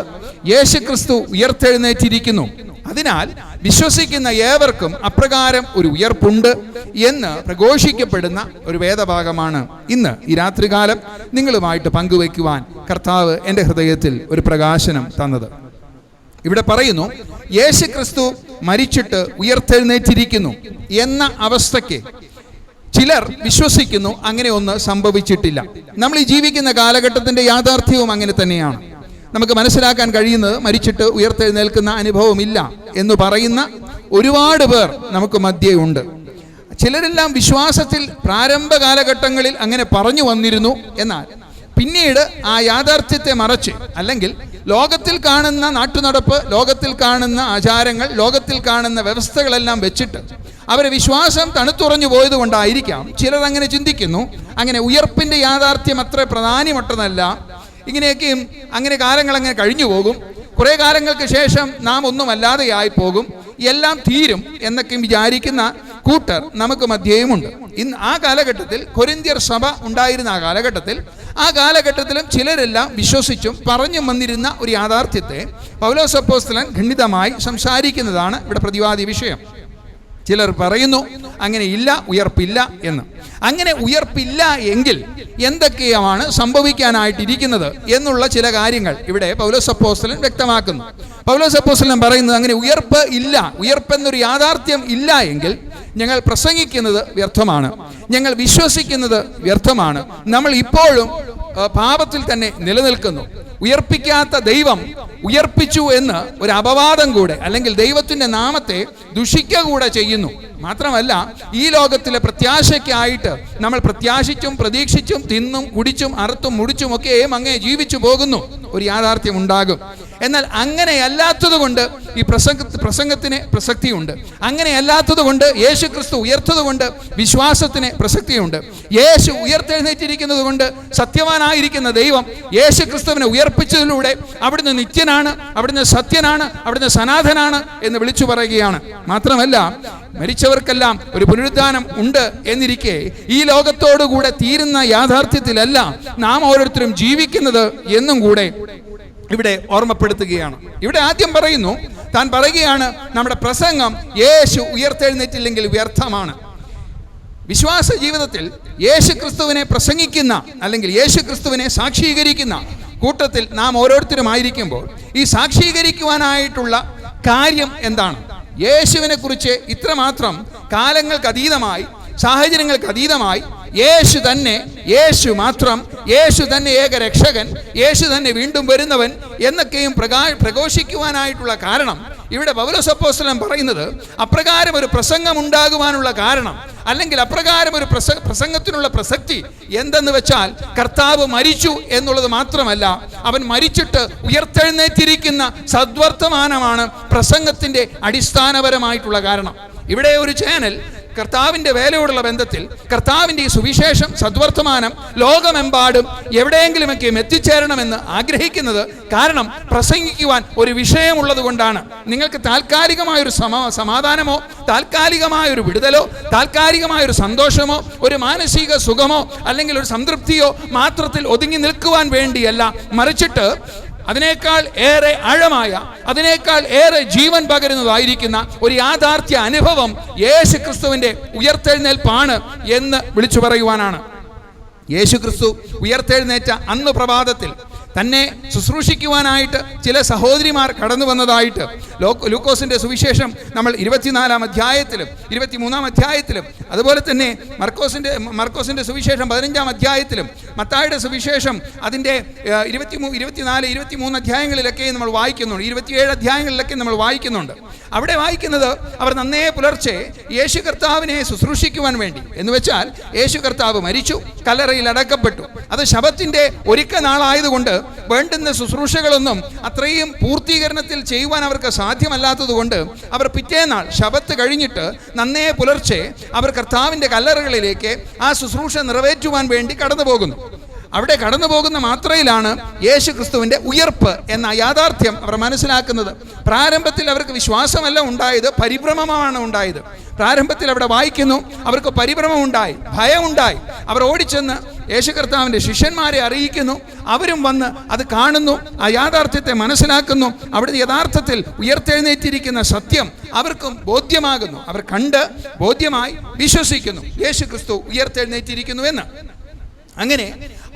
യേശു ക്രിസ്തു ഉയർത്തെഴുന്നേറ്റിരിക്കുന്നു. അതിനാൽ വിശ്വസിക്കുന്ന ഏവർക്കും അപ്രകാരം ഒരു ഉയർപ്പുണ്ട് എന്ന് പ്രഘോഷിക്കപ്പെടുന്ന ഒരു വേദഭാഗമാണ് ഇന്ന് ഈ രാത്രികാലം നിങ്ങളുമായിട്ട് പങ്കുവയ്ക്കുവാൻ കർത്താവ് എൻ്റെ ഹൃദയത്തിൽ ഒരു പ്രകാശനം തന്നത്. ഇവിടെ പറയുന്നു, യേശു ക്രിസ്തു മരിച്ചിട്ട് ഉയർത്തെഴുന്നേറ്റിരിക്കുന്നു എന്ന അവസ്ഥയ്ക്ക് ചിലർ വിശ്വസിക്കുന്നു അങ്ങനെ ഒന്ന് സംഭവിച്ചിട്ടില്ല. നമ്മൾ ഈ ജീവിക്കുന്ന കാലഘട്ടത്തിൻ്റെ യാഥാർത്ഥ്യവും അങ്ങനെ തന്നെയാണ്. നമുക്ക് മനസ്സിലാക്കാൻ കഴിയുന്നത് മരിച്ചിട്ട് ഉയർത്തെഴുന്നേൽക്കുന്ന അനുഭവമില്ല എന്ന് പറയുന്ന ഒരുപാട് പേർ നമുക്ക് മധ്യേ ഉണ്ട്. ചിലരെല്ലാം വിശ്വാസത്തിൽ പ്രാരംഭ കാലഘട്ടങ്ങളിൽ അങ്ങനെ പറഞ്ഞു വന്നിരുന്നു. എന്നാൽ പിന്നീട് ആ യാഥാർത്ഥ്യത്തെ മറച്ച്, അല്ലെങ്കിൽ ലോകത്തിൽ കാണുന്ന നാട്ടുനടപ്പ്, ലോകത്തിൽ കാണുന്ന ആചാരങ്ങൾ, ലോകത്തിൽ കാണുന്ന വ്യവസ്ഥകളെല്ലാം വെച്ചിട്ട് അവരെ വിശ്വാസം തണുത്തുറഞ്ഞു പോയത് കൊണ്ടായിരിക്കാം ചിലർ അങ്ങനെ ചിന്തിക്കുന്നു. അങ്ങനെ ഉയർപ്പിൻ്റെ യാഥാർത്ഥ്യം അത്ര പ്രധാനമൊട്ടതല്ല. ഇങ്ങനെയൊക്കെയും അങ്ങനെ കാലങ്ങൾ അങ്ങനെ കഴിഞ്ഞു പോകും. കുറേ കാലങ്ങൾക്ക് ശേഷം നാം ഒന്നുമല്ലാതെയായി പോകും, എല്ലാം തീരും എന്നൊക്കെയും വിചാരിക്കുന്ന കൂട്ടർ നമുക്ക് മധ്യേയുമുണ്ട്. ഇന്ന് ആ കാലഘട്ടത്തിൽ കൊരിന്ത്യർ സഭ ഉണ്ടായിരുന്ന ആ കാലഘട്ടത്തിലും ചിലരെല്ലാം വിശ്വസിച്ചും പറഞ്ഞും വന്നിരുന്ന ഒരു യാഥാർത്ഥ്യത്തെ പൗലോസ് അപ്പോസ്തലൻ ഖണ്ഡിതമായി സംസാരിക്കുന്നതാണ് ഇവിടെ പ്രതിവാദി വിഷയം. ചിലർ പറയുന്നു അങ്ങനെ ഇല്ല, ഉയർപ്പില്ല എന്ന്. അങ്ങനെ ഉയർപ്പില്ല എങ്കിൽ എന്തൊക്കെയാണ് സംഭവിക്കാനായിട്ടിരിക്കുന്നത് എന്നുള്ള ചില കാര്യങ്ങൾ ഇവിടെ പൗലോസ് അപ്പോസ്തലൻ വ്യക്തമാക്കുന്നു. പൗലോസ് അപ്പോസ്തലൻ പറയുന്നത് അങ്ങനെ ഉയർപ്പ് ഇല്ല, ഉയർപ്പെന്നൊരു യാഥാർത്ഥ്യം ഇല്ല എങ്കിൽ ഞങ്ങൾ പ്രസംഗിക്കുന്നത് വ്യർത്ഥമാണ്, ഞങ്ങൾ വിശ്വസിക്കുന്നത് വ്യർത്ഥമാണ്, നമ്മൾ ഇപ്പോഴും പാപത്തിൽ തന്നെ നിലനിൽക്കുന്നു. ഉയർപ്പിക്കാത്ത ദൈവം ഉയർപ്പിച്ചു എന്ന് ഒരു അപവാദം കൂടെ, അല്ലെങ്കിൽ ദൈവത്തിൻ്റെ നാമത്തെ ദുഷിക്കുക കൂടെ ചെയ്യുന്നു. മാത്രമല്ല, ഈ ലോകത്തിലെ പ്രത്യാശയ്ക്കായിട്ട് നമ്മൾ പ്രത്യാശിച്ചും പ്രതീക്ഷിച്ചും തിന്നും കുടിച്ചും അറുത്തും മുടിച്ചും ഒക്കെ അങ്ങേ ജീവിച്ചു പോകുന്നു. ഒരു യാഥാർത്ഥ്യം ഉണ്ടാകും. എന്നാൽ അങ്ങനെയല്ലാത്തത് കൊണ്ട് ഈ പ്രസംഗത്തിന് പ്രസക്തിയുണ്ട്. അങ്ങനെയല്ലാത്തത് കൊണ്ട് യേശു ക്രിസ്തു ഉയർത്തത് കൊണ്ട് വിശ്വാസത്തിന് പ്രസക്തിയുണ്ട്. യേശു ഉയർത്തെഴുന്നേറ്റിരിക്കുന്നത് കൊണ്ട് സത്യവാനായിരിക്കുന്ന ദൈവം യേശു ക്രിസ്തുവിനെ ഉയർപ്പിച്ചതിലൂടെ അവിടുന്ന് നിത്യനാണ്, അവിടുന്ന് സത്യനാണ്, അവിടുന്ന് സനാതനാണ് എന്ന് വിളിച്ചു പറയുകയാണ്. മാത്രമല്ല, മരിച്ചവർക്കെല്ലാം ഒരു പുനരുദ്ധാനം ഉണ്ട് എന്നിരിക്കെ ഈ ലോകത്തോടുകൂടെ തീരുന്ന യാഥാർത്ഥ്യത്തിലല്ല നാം ഓരോരുത്തരും ജീവിക്കുന്നത് എന്നും കൂടെ ഇവിടെ ഓർമ്മപ്പെടുത്തുകയാണ്. ഇവിടെ ആദ്യം പറയുന്നു, താൻ പറയുകയാണ്, നമ്മുടെ പ്രസംഗം യേശു ഉയർത്തെഴുന്നേറ്റില്ലെങ്കിൽ വ്യർത്ഥമാണ്. വിശ്വാസ ജീവിതത്തിൽ യേശു ക്രിസ്തുവിനെ പ്രസംഗിക്കുന്ന, അല്ലെങ്കിൽ യേശു ക്രിസ്തുവിനെ സാക്ഷീകരിക്കുന്ന കൂട്ടത്തിൽ നാം ഓരോരുത്തരുമായിരിക്കുമ്പോൾ ഈ സാക്ഷീകരിക്കുവാനായിട്ടുള്ള കാര്യം എന്താണ്? യേശുവിനെ കുറിച്ച് ഇത്രമാത്രം കാലങ്ങൾക്ക് അതീതമായി, സാഹചര്യങ്ങൾക്ക് അതീതമായി യേശു മാത്രം, യേശു തന്നെ ഏക രക്ഷകൻ, യേശു തന്നെ വീണ്ടും വരുന്നവൻ എന്നൊക്കെയും പ്രഘോഷിക്കുവാനായിട്ടുള്ള കാരണം, ഇവിടെ പൗലോസ് അപ്പോസ്തലൻ പറയുന്നത് അപ്രകാരം ഒരു പ്രസംഗം ഉണ്ടാകുവാനുള്ള കാരണം, അല്ലെങ്കിൽ അപ്രകാരം ഒരു പ്രസംഗത്തിനുള്ള പ്രസക്തി എന്തെന്ന് വെച്ചാൽ, കർത്താവ് മരിച്ചു എന്നുള്ളത് മാത്രമല്ല, അവൻ മരിച്ചിട്ട് ഉയർത്തെഴുന്നേറ്റിരിക്കുന്ന സദ്വർത്തമാനമാണ് പ്രസംഗത്തിന്റെ അടിസ്ഥാനപരമായിട്ടുള്ള കാരണം. ഇവിടെ ഒരു ചാനൽ കർത്താവിൻ്റെ വേലയോടുള്ള ബന്ധത്തിൽ കർത്താവിൻ്റെ ഈ സുവിശേഷം, സദ്വർത്തമാനം ലോകമെമ്പാടും എവിടെയെങ്കിലുമൊക്കെ എത്തിച്ചേരണമെന്ന് ആഗ്രഹിക്കുന്നത് കാരണം പ്രസംഗിക്കുവാൻ ഒരു വിഷയമുള്ളത് കൊണ്ടാണ്. നിങ്ങൾക്ക് താൽക്കാലികമായൊരു സമാധാനമോ, താൽക്കാലികമായൊരു വിടുതലോ, താൽക്കാലികമായൊരു സന്തോഷമോ, ഒരു മാനസിക സുഖമോ അല്ലെങ്കിൽ ഒരു സംതൃപ്തിയോ മാത്രത്തിൽ ഒതുങ്ങി നിൽക്കുവാൻ വേണ്ടിയല്ല, മറിച്ചിട്ട് അതിനേക്കാൾ ഏറെ ആഴമായ, അതിനേക്കാൾ ഏറെ ജീവൻ പകരുന്നതായിരിക്കുന്ന ഒരു യാഥാർത്ഥ്യ അനുഭവം യേശു ക്രിസ്തുവിൻ്റെ ഉയർത്തെഴുന്നേൽപ്പാണ് എന്ന് വിളിച്ചു പറയുവാനാണ്. യേശു ക്രിസ്തു ഉയർത്തെഴുന്നേറ്റ അന്ന് പ്രഭാതത്തിൽ തന്നെ ശുശ്രൂഷിക്കുവാനായിട്ട് ചില സഹോദരിമാർ കടന്നു വന്നതായിട്ട് ലൂക്കോസിൻ്റെ സുവിശേഷം നമ്മൾ 24-ാം അധ്യായത്തിലും 23-ാം അധ്യായത്തിലും, അതുപോലെ തന്നെ മർക്കോസിൻ്റെ സുവിശേഷം 15-ാം അധ്യായത്തിലും, മത്തായിയുടെ സുവിശേഷം അതിൻ്റെ 23 അധ്യായങ്ങളിലൊക്കെ നമ്മൾ വായിക്കുന്നുണ്ട്, 27 അധ്യായങ്ങളിലൊക്കെ നമ്മൾ വായിക്കുന്നുണ്ട്. അവിടെ വായിക്കുന്നത്, അവർ നന്നേ പുലർച്ചെ യേശു കർത്താവിനെ ശുശ്രൂഷിക്കുവാൻ വേണ്ടി, എന്ന് വെച്ചാൽ യേശു കർത്താവ് മരിച്ചു, കല്ലറയിൽ അടക്കപ്പെട്ടു. അത് ശബത്തിൻ്റെ ഒരുക്ക നാളായതുകൊണ്ട് വേണ്ടുന്ന ശുശ്രൂഷകളൊന്നും അത്രയും പൂർത്തീകരണത്തിൽ ചെയ്യുവാൻ അവർക്ക് സാധ്യമല്ലാത്തതുകൊണ്ട് അവർ പിറ്റേന്നാൾ ശബത്ത് കഴിഞ്ഞിട്ട് നന്നേ പുലർച്ചെ അവർ കർത്താവിൻ്റെ കല്ലറകളിലേക്ക് ആ ശുശ്രൂഷ നിറവേറ്റുവാൻ വേണ്ടി കടന്നു പോകുന്നു. അവിടെ കടന്നു പോകുന്ന മാത്രയിലാണ് യേശു ക്രിസ്തുവിൻ്റെ ഉയർപ്പ് എന്ന യാഥാർത്ഥ്യം അവർ മനസ്സിലാക്കുന്നത്. പ്രാരംഭത്തിൽ അവർക്ക് വിശ്വാസമല്ല ഉണ്ടായത്, പരിഭ്രമമാണ് ഉണ്ടായത്. പ്രാരംഭത്തിൽ അവിടെ വായിക്കുന്നു, അവർക്ക് പരിഭ്രമമുണ്ടായി, ഭയമുണ്ടായി. അവർ ഓടിച്ചെന്ന് യേശു കർത്താവിൻ്റെ ശിഷ്യന്മാരെ അറിയിക്കുന്നു. അവരും വന്ന് അത് കാണുന്നു, ആ യാഥാർത്ഥ്യത്തെ മനസ്സിലാക്കുന്നു. അവിടെ യഥാർത്ഥത്തിൽ ഉയർത്തെഴുന്നേറ്റിരിക്കുന്ന സത്യം അവർക്കും ബോധ്യമാകുന്നു. അവർ കണ്ട് ബോധ്യമായി വിശ്വസിക്കുന്നു യേശു ക്രിസ്തു ഉയർത്തെഴുന്നേറ്റിരിക്കുന്നു എന്ന്. അങ്ങനെ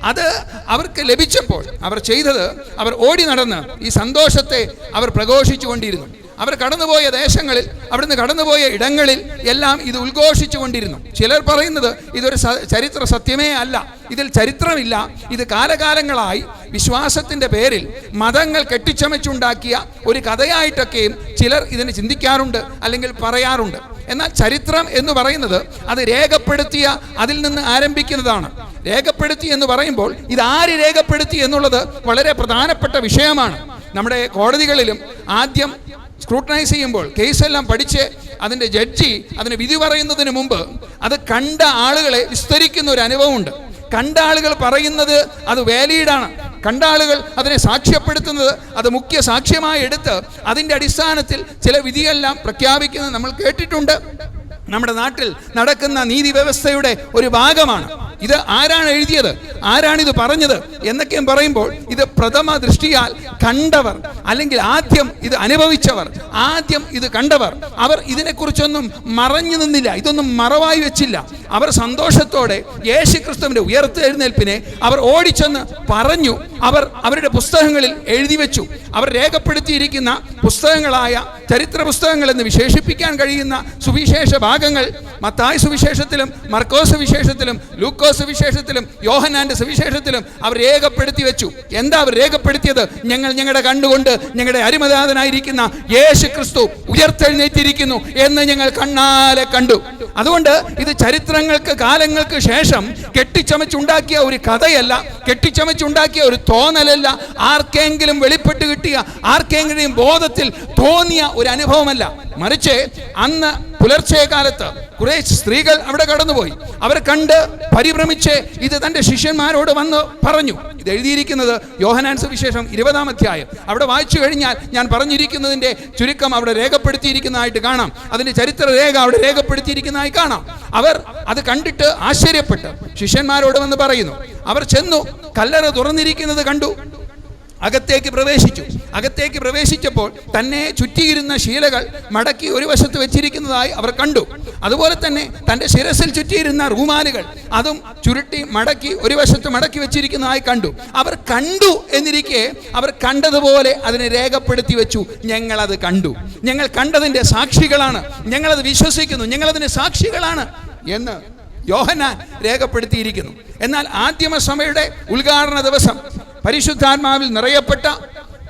അത് അവർക്ക് ലഭിച്ചപ്പോൾ അവർ ചെയ്തത്, അവർ ഓടി നടന്ന് ഈ സന്തോഷത്തെ അവർ പ്രഘോഷിച്ചു കൊണ്ടിരുന്നു. അവർ കടന്നുപോയ ദേശങ്ങളിൽ, അവിടുന്ന് കടന്നുപോയ ഇടങ്ങളിൽ എല്ലാം ഇത് ഉദ്ഘോഷിച്ചു കൊണ്ടിരുന്നു. ചിലർ പറയുന്നത് ഇതൊരു ചരിത്ര സത്യമേ അല്ല, ഇതിൽ ചരിത്രമില്ല, ഇത് കാലകാലങ്ങളായി വിശ്വാസത്തിൻ്റെ പേരിൽ മതങ്ങൾ കെട്ടിച്ചമച്ചുണ്ടാക്കിയ ഒരു കഥയായിട്ടൊക്കെയും ചിലർ ഇതിനെ ചിന്തിക്കാറുണ്ട്, അല്ലെങ്കിൽ പറയാറുണ്ട്. എന്നാൽ ചരിത്രം എന്ന് പറയുന്നത് അത് രേഖപ്പെടുത്തിയ, അതിൽ നിന്ന് ആരംഭിക്കുന്നതാണ്. രേഖപ്പെടുത്തി എന്ന് പറയുമ്പോൾ ഇത് ആര് രേഖപ്പെടുത്തി എന്നുള്ളത് വളരെ പ്രധാനപ്പെട്ട വിഷയമാണ്. നമ്മുടെ കോടതികളിലും ആദ്യം സ്ക്രൂട്ടനൈസ് ചെയ്യുമ്പോൾ, കേസെല്ലാം പഠിച്ച് അതിൻ്റെ ജഡ്ജി അതിന് വിധി പറയുന്നതിന് മുമ്പ് അത് കണ്ട ആളുകളെ വിസ്തരിക്കുന്ന ഒരു അനുഭവമുണ്ട്. കണ്ട ആളുകൾ പറയുന്നത് അത് വാലിഡാണ്, കണ്ട ആളുകൾ അതിനെ സാക്ഷ്യപ്പെടുത്തുന്നത് അത് മുഖ്യ സാക്ഷ്യമായി എടുത്ത് അതിൻ്റെ അടിസ്ഥാനത്തിൽ ചില വിധിയെല്ലാം പ്രഖ്യാപിക്കുന്നത് നമ്മൾ കേട്ടിട്ടുണ്ട്. നമ്മുടെ നാട്ടിൽ നടക്കുന്ന നീതി വ്യവസ്ഥയുടെ ഒരു ഭാഗമാണ് ഇത്. ആരാണ് എഴുതിയത്, ആരാണിത് പറഞ്ഞത് എന്നൊക്കെയും പറയുമ്പോൾ ഇത് പ്രഥമ ദൃഷ്ടിയാൽ കണ്ടവർ, അല്ലെങ്കിൽ ആദ്യം ഇത് അനുഭവിച്ചവർ, ആദ്യം ഇത് കണ്ടവർ, അവർ ഇതിനെക്കുറിച്ചൊന്നും മറഞ്ഞു നിന്നില്ല, ഇതൊന്നും മറവായി വെച്ചില്ല. അവർ സന്തോഷത്തോടെ യേശു ക്രിസ്തുവിൻ്റെ ഉയർത്തെഴുന്നേൽപ്പിനെ അവർ ഓടിച്ചെന്ന് പറഞ്ഞു. അവർ അവരുടെ പുസ്തകങ്ങളിൽ എഴുതി വെച്ചു. അവർ രേഖപ്പെടുത്തിയിരിക്കുന്ന പുസ്തകങ്ങളായ ചരിത്ര പുസ്തകങ്ങൾ എന്ന് വിശേഷിപ്പിക്കാൻ കഴിയുന്ന സുവിശേഷ ഭാഗങ്ങൾ മത്തായി സുവിശേഷത്തിലും മർക്കോസ് സുവിശേഷത്തിലും ലൂക്കോസ് സുവിശേഷത്തിലും യോഹന്നാന്റെ സുവിശേഷത്തിലും അവർ രേഖപ്പെടുത്തി വെച്ചു. എന്താ അവർ രേഖപ്പെടുത്തിയത്? ഞങ്ങളുടെ കണ്ണുകൊണ്ട് ഞങ്ങളുടെ അരിമനാഥനായിരിക്കുന്ന യേശു ക്രിസ്തു ഉയർത്തെഴുന്നേറ്റിരിക്കുന്നു എന്ന് ഞങ്ങൾ കണ്ണാലെ കണ്ടു. അതുകൊണ്ട് ഇത് ചരിത്രങ്ങൾക്ക് കാലങ്ങൾക്ക് ശേഷം കെട്ടിച്ചമച്ചുണ്ടാക്കിയ ഒരു കഥയല്ല, കെട്ടിച്ചമച്ചുണ്ടാക്കിയ ഒരു തോന്നലല്ല, ആർക്കെങ്കിലും വെളിപ്പെട്ട് കിട്ടിയ, ആർക്കെങ്കിലും ബോധത്തിൽ തോന്നിയ ഒരു അനുഭവമല്ല. മറിച്ച് അന്ന് പുലർച്ചെ കാലത്ത് കുറെ സ്ത്രീകൾ അവിടെ കടന്നുപോയി. അവർ കണ്ട് പരിഭ്രമിച്ച് ഇത് തൻ്റെ ശിഷ്യന്മാരോട് വന്ന് പറഞ്ഞു. ഇത് എഴുതിയിരിക്കുന്നത് യോഹന്നാൻ സുവിശേഷം 20-ാം അധ്യായം. അവിടെ വായിച്ചു കഴിഞ്ഞാൽ ഞാൻ പറഞ്ഞിരിക്കുന്നതിൻ്റെ ചുരുക്കം അവിടെ രേഖപ്പെടുത്തിയിരിക്കുന്നതായിട്ട് കാണാം. അതിൻ്റെ ചരിത്ര രേഖ അവിടെ രേഖപ്പെടുത്തിയിരിക്കുന്നതായി കാണാം. അവർ അത് കണ്ടിട്ട് ആശ്ചര്യപ്പെട്ട് ശിഷ്യന്മാരോട് വന്ന് പറയുന്നു. അവർ ചെന്നു, കല്ലറ തുറന്നിരിക്കുന്നത് കണ്ടു, അകത്തേക്ക് പ്രവേശിച്ചു. അകത്തേക്ക് പ്രവേശിച്ചപ്പോൾ തന്നെ ചുറ്റിയിരുന്ന ശീലകൾ മടക്കി ഒരു വശത്ത് വെച്ചിരിക്കുന്നതായി അവർ കണ്ടു. അതുപോലെ തന്നെ തൻ്റെ ശിരസിൽ ചുറ്റിയിരുന്ന റൂമാലുകൾ അതും ചുരുട്ടി മടക്കി ഒരു വശത്ത് മടക്കി വെച്ചിരിക്കുന്നതായി കണ്ടു. അവർ കണ്ടു എന്നിരിക്കെ അവർ കണ്ടതുപോലെ അതിനെ രേഖപ്പെടുത്തി വെച്ചു. ഞങ്ങളത് കണ്ടു, ഞങ്ങൾ കണ്ടതിൻ്റെ സാക്ഷികളാണ്, ഞങ്ങളത് വിശ്വസിക്കുന്നു, ഞങ്ങളതിന് സാക്ഷികളാണ് എന്ന് യോഹന്നാൻ രേഖപ്പെടുത്തിയിരിക്കുന്നു. എന്നാൽ ആദ്യമസഭയുടെ ഉദ്ഘാടന ദിവസം പരിശുദ്ധാത്മാവിൽ നിറയപ്പെട്ട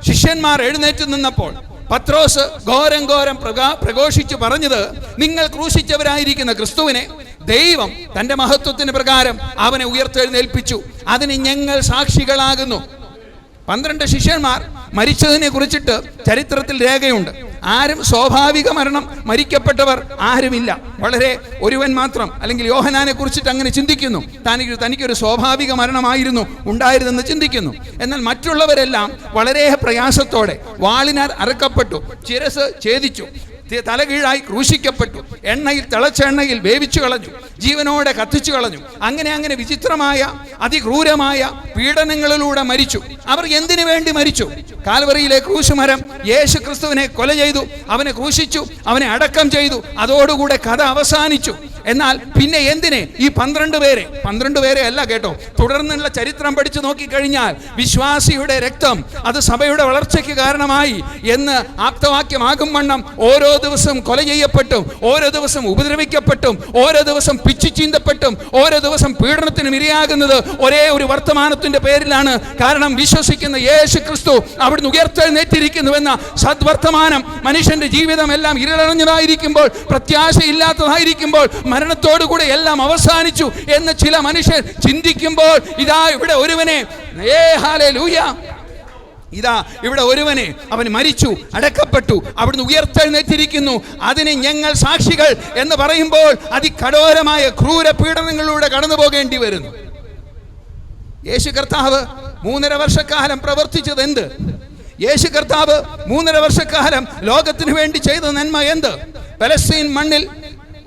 ശിഷ്യന്മാർ എഴുന്നേറ്റ് നിന്നപ്പോൾ പത്രോസ് ഘോരം പ്രഘോഷിച്ചു പറഞ്ഞത്, നിങ്ങൾ ക്രൂശിച്ചവരായിരിക്കുന്ന ക്രിസ്തുവിനെ ദൈവം തന്റെ മഹത്വത്തിന് പ്രകാരം അവനെ ഉയർത്തെഴുന്നേൽപ്പിച്ചു, അതിന് ഞങ്ങൾ സാക്ഷികളാകുന്നു. 12 ശിഷ്യന്മാർ മരിച്ചതിനെ കുറിച്ചിട്ട് ചരിത്രത്തിൽ രേഖയുണ്ട്. ആരും സ്വാഭാവിക മരണം മരിക്കപ്പെട്ടവർ ആരുമില്ല. വളരെ ഒരുവൻ മാത്രം, അല്ലെങ്കിൽ യോഹന്നാനെ കുറിച്ചിട്ട് അങ്ങനെ ചിന്തിക്കുന്നു, തനിക്കൊരു സ്വാഭാവിക മരണമായിരുന്നു ഉണ്ടായിരുന്നെന്ന് ചിന്തിക്കുന്നു. എന്നാൽ മറ്റുള്ളവരെല്ലാം വളരെ പ്രയാസത്തോടെ വാളിനാൽ അറക്കപ്പെട്ടു, ശിരസ് ഛേദിച്ചു, തലകീഴായി ക്രൂശിക്കപ്പെട്ടു, തിളച്ച എണ്ണയിൽ വേവിച്ചു കളഞ്ഞു, ജീവനോടെ കത്തിച്ചു കളഞ്ഞു. അങ്ങനെ വിചിത്രമായ അതിക്രൂരമായ പീഡനങ്ങളിലൂടെ മരിച്ചു. അവർ എന്തിനു വേണ്ടി മരിച്ചു? കാൽവറിയിലെ ക്രൂശുമരം യേശു ക്രിസ്തുവിനെ കൊല ചെയ്തു, അവനെ ക്രൂശിച്ചു, അവനെ അടക്കം ചെയ്തു, അതോടുകൂടെ കഥ അവസാനിച്ചു. എന്നാൽ പിന്നെ എന്തിനെ ഈ 12 പേരെ അല്ല കേട്ടോ, തുടർന്നുള്ള ചരിത്രം പഠിച്ചു നോക്കിക്കഴിഞ്ഞാൽ വിശ്വാസിയുടെ രക്തം അത് സഭയുടെ വളർച്ചയ്ക്ക് കാരണമായി എന്ന് ആപ്തവാക്യമാകും വണ്ണം ഓരോ ദിവസം കൊല ചെയ്യപ്പെട്ടും, ഓരോ ദിവസം ഉപദ്രവിക്കപ്പെട്ടും, ഓരോ ദിവസം പിച്ചു ചീന്തപ്പെട്ടും, ഓരോ ദിവസം പീഡനത്തിനും ഇരയാകുന്നത് ഒരേ ഒരു വർത്തമാനത്തിന്റെ പേരിലാണ്. കാരണം വിശ്വസിക്കുന്ന യേശു ക്രിസ്തു അവിടുന്ന് ഉയർത്തെഴുന്നേറ്റിരിക്കുന്നുവെന്ന സദ്വർത്തമാനം മനുഷ്യന്റെ ജീവിതം എല്ലാം ഇരുളടഞ്ഞതായിരിക്കുമ്പോൾ, പ്രത്യാശയില്ലാത്തതായിരിക്കുമ്പോൾ, മരണത്തോടുകൂടെ എല്ലാം അവസാനിച്ചു എന്ന് ചില മനുഷ്യർ ചിന്തിക്കുമ്പോൾ, ഇതാ ഇവിടെ ഒരുവനെ ഇവിടെ ഒരുവനെ അവൻ മരിച്ചു, അടക്കപ്പെട്ടു, അവിടുന്ന് ഉയർത്തെഴുന്നേറ്റിരിക്കുന്നു, അതിന് ഞങ്ങൾ സാക്ഷികൾ എന്ന് പറയുമ്പോൾ അതികഠോരമായ ക്രൂര പീഡനങ്ങളിലൂടെ കടന്നു പോകേണ്ടി വരുന്നു. യേശു കർത്താവ് 3.5 വർഷക്കാലം പ്രവർത്തിച്ചത് എന്ത്? യേശു കർത്താവ് 3.5 വർഷക്കാലം ലോകത്തിന് വേണ്ടി ചെയ്ത നന്മ എന്ത്? പലസ്തീൻ മണ്ണിൽ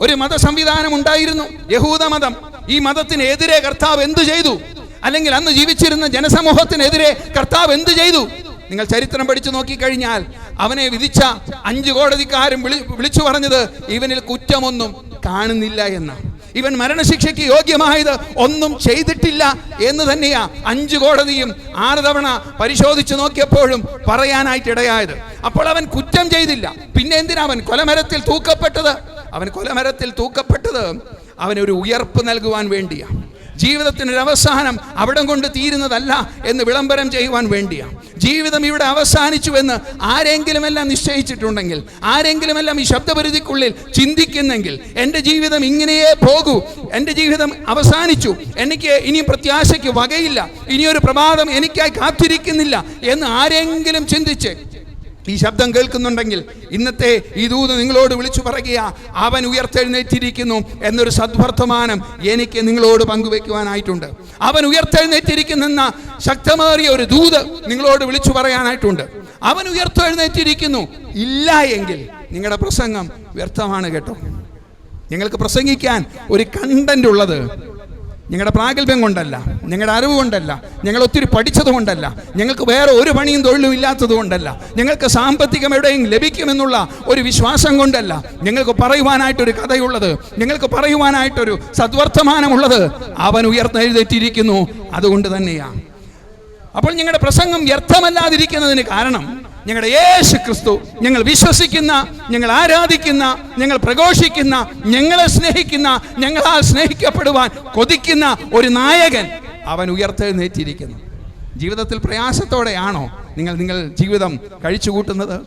ഒരു മത സംവിധാനം ഉണ്ടായിരുന്നു, യഹൂദ മതം. ഈ മതത്തിനെതിരെ കർത്താവ് എന്ത് ചെയ്തു? അല്ലെങ്കിൽ അന്ന് ജീവിച്ചിരുന്ന ജനസമൂഹത്തിനെതിരെ കർത്താവ് എന്ത് ചെയ്തു? നിങ്ങൾ ചരിത്രം പഠിച്ചു നോക്കിക്കഴിഞ്ഞാൽ അവനെ വിധിച്ച 5 കോടതിക്കാരും വിളിച്ചു പറഞ്ഞത് ഇവനിൽ കുറ്റമൊന്നും കാണുന്നില്ല എന്നാണ്. ഇവൻ മരണശിക്ഷയ്ക്ക് യോഗ്യമായത് ഒന്നും ചെയ്തിട്ടില്ല എന്ന് തന്നെയാ 5 കോടതിയും 6 തവണ പരിശോധിച്ചു നോക്കിയപ്പോഴും പറയാനായിട്ട് ഇടയായത്. അപ്പോൾ അവൻ കുറ്റം ചെയ്തില്ല. പിന്നെ എന്തിനാ അവൻ കൊലമരത്തിൽ തൂക്കപ്പെട്ടത്? അവനൊരു ഉയർപ്പ് നൽകുവാൻ വേണ്ടിയാണ്. ജീവിതത്തിനൊരു അവസാനം അവിടം കൊണ്ട് തീരുന്നതല്ല എന്ന് വിളംബരം ചെയ്യുവാൻ വേണ്ടിയാണ്. ജീവിതം ഇവിടെ അവസാനിച്ചുവെന്ന് ആരെങ്കിലുമെല്ലാം നിശ്ചയിച്ചിട്ടുണ്ടെങ്കിൽ, ആരെങ്കിലുമെല്ലാം ഈ ശബ്ദപരിധിക്കുള്ളിൽ ചിന്തിക്കുന്നെങ്കിൽ, എൻ്റെ ജീവിതം ഇങ്ങനെയേ പോകൂ, എൻ്റെ ജീവിതം അവസാനിച്ചു, എനിക്ക് ഇനിയും പ്രത്യാശയ്ക്ക് വകയില്ല, ഇനിയൊരു പ്രഭാതം എനിക്കായി കാത്തിരിക്കുന്നില്ല എന്ന് ആരെങ്കിലും ചിന്തിച്ച് ഈ ശബ്ദം കേൾക്കുന്നുണ്ടെങ്കിൽ ഇന്നത്തെ ഈ ദൂത് നിങ്ങളോട് വിളിച്ചു പറയുക, അവൻ ഉയർത്തെഴുന്നേറ്റിരിക്കുന്നു എന്നൊരു സദ്വർത്തമാനം എനിക്ക് നിങ്ങളോട് പങ്കുവെക്കുവാനായിട്ടുണ്ട്. അവൻ ഉയർത്തെഴുന്നേറ്റിരിക്കുന്ന ശക്തമേറിയ ഒരു ദൂത് നിങ്ങളോട് വിളിച്ചു പറയാനായിട്ടുണ്ട്. അവൻ ഉയർത്തെഴുന്നേറ്റിരിക്കുന്നു ഇല്ല എങ്കിൽ നിങ്ങളുടെ പ്രസംഗം വ്യർത്ഥമാണ് കേട്ടോ. നിങ്ങൾക്ക് പ്രസംഗിക്കാൻ ഒരു കണ്ടന്റ് ഉള്ളത് ഞങ്ങളുടെ പ്രാഗൽഭ്യം കൊണ്ടല്ല, ഞങ്ങളുടെ അറിവ് കൊണ്ടല്ല, ഞങ്ങൾ ഒത്തിരി പഠിച്ചത് കൊണ്ടല്ല, ഞങ്ങൾക്ക് വേറെ ഒരു പണിയും തൊഴിലും ഇല്ലാത്തത് കൊണ്ടല്ല, ഞങ്ങൾക്ക് സാമ്പത്തികം എവിടെയും ലഭിക്കുമെന്നുള്ള ഒരു വിശ്വാസം കൊണ്ടല്ല. ഞങ്ങൾക്ക് പറയുവാനായിട്ടൊരു കഥയുള്ളത്, ഞങ്ങൾക്ക് പറയുവാനായിട്ടൊരു സദ്വർത്തമാനമുള്ളത് അവൻ ഉയർത്തെഴുന്നേറ്റിരിക്കുന്നു, അതുകൊണ്ട് തന്നെയാണ്. അപ്പോൾ ഞങ്ങളുടെ പ്രസംഗം വ്യർത്ഥമല്ലാതിരിക്കുന്നതിന് കാരണം ഞങ്ങളുടെ യേശു ക്രിസ്തു, ഞങ്ങൾ വിശ്വസിക്കുന്ന, ഞങ്ങൾ ആരാധിക്കുന്ന, ഞങ്ങൾ പ്രഘോഷിക്കുന്ന, ഞങ്ങളെ സ്നേഹിക്കുന്ന, ഞങ്ങളാൽ സ്നേഹിക്കപ്പെടുവാൻ കൊതിക്കുന്ന ഒരു നായകൻ അവൻ ഉയർത്തെഴുന്നേറ്റിരിക്കുന്നു. ജീവിതത്തിൽ പ്രയാസത്തോടെയാണോ നിങ്ങൾ ജീവിതം കഴിച്ചു കൂട്ടുന്നത്?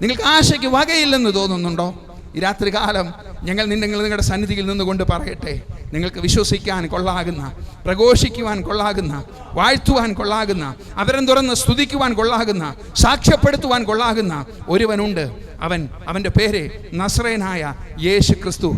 നിങ്ങൾക്ക് ആശയ്ക്ക് വകയില്ലെന്ന് തോന്നുന്നുണ്ടോ? ഈ രാത്രികാലം ഞങ്ങൾ നിങ്ങളുടെ സന്നിധിയിൽ നിന്നുകൊണ്ട് പറയട്ടെ, നിങ്ങൾക്ക് വിശ്വസിക്കാൻ കൊള്ളാകുന്ന, പ്രഘോഷിക്കുവാൻ കൊള്ളാകുന്ന, വാഴ്ത്തുവാൻ കൊള്ളാകുന്ന, അവരം തുറന്ന് സ്തുതിക്കുവാൻ കൊള്ളാകുന്ന, സാക്ഷ്യപ്പെടുത്തുവാൻ കൊള്ളാകുന്ന ഒരുവനുണ്ട്. അവൻ്റെ പേര് നസ്രയനായ യേശു ക്രിസ്തു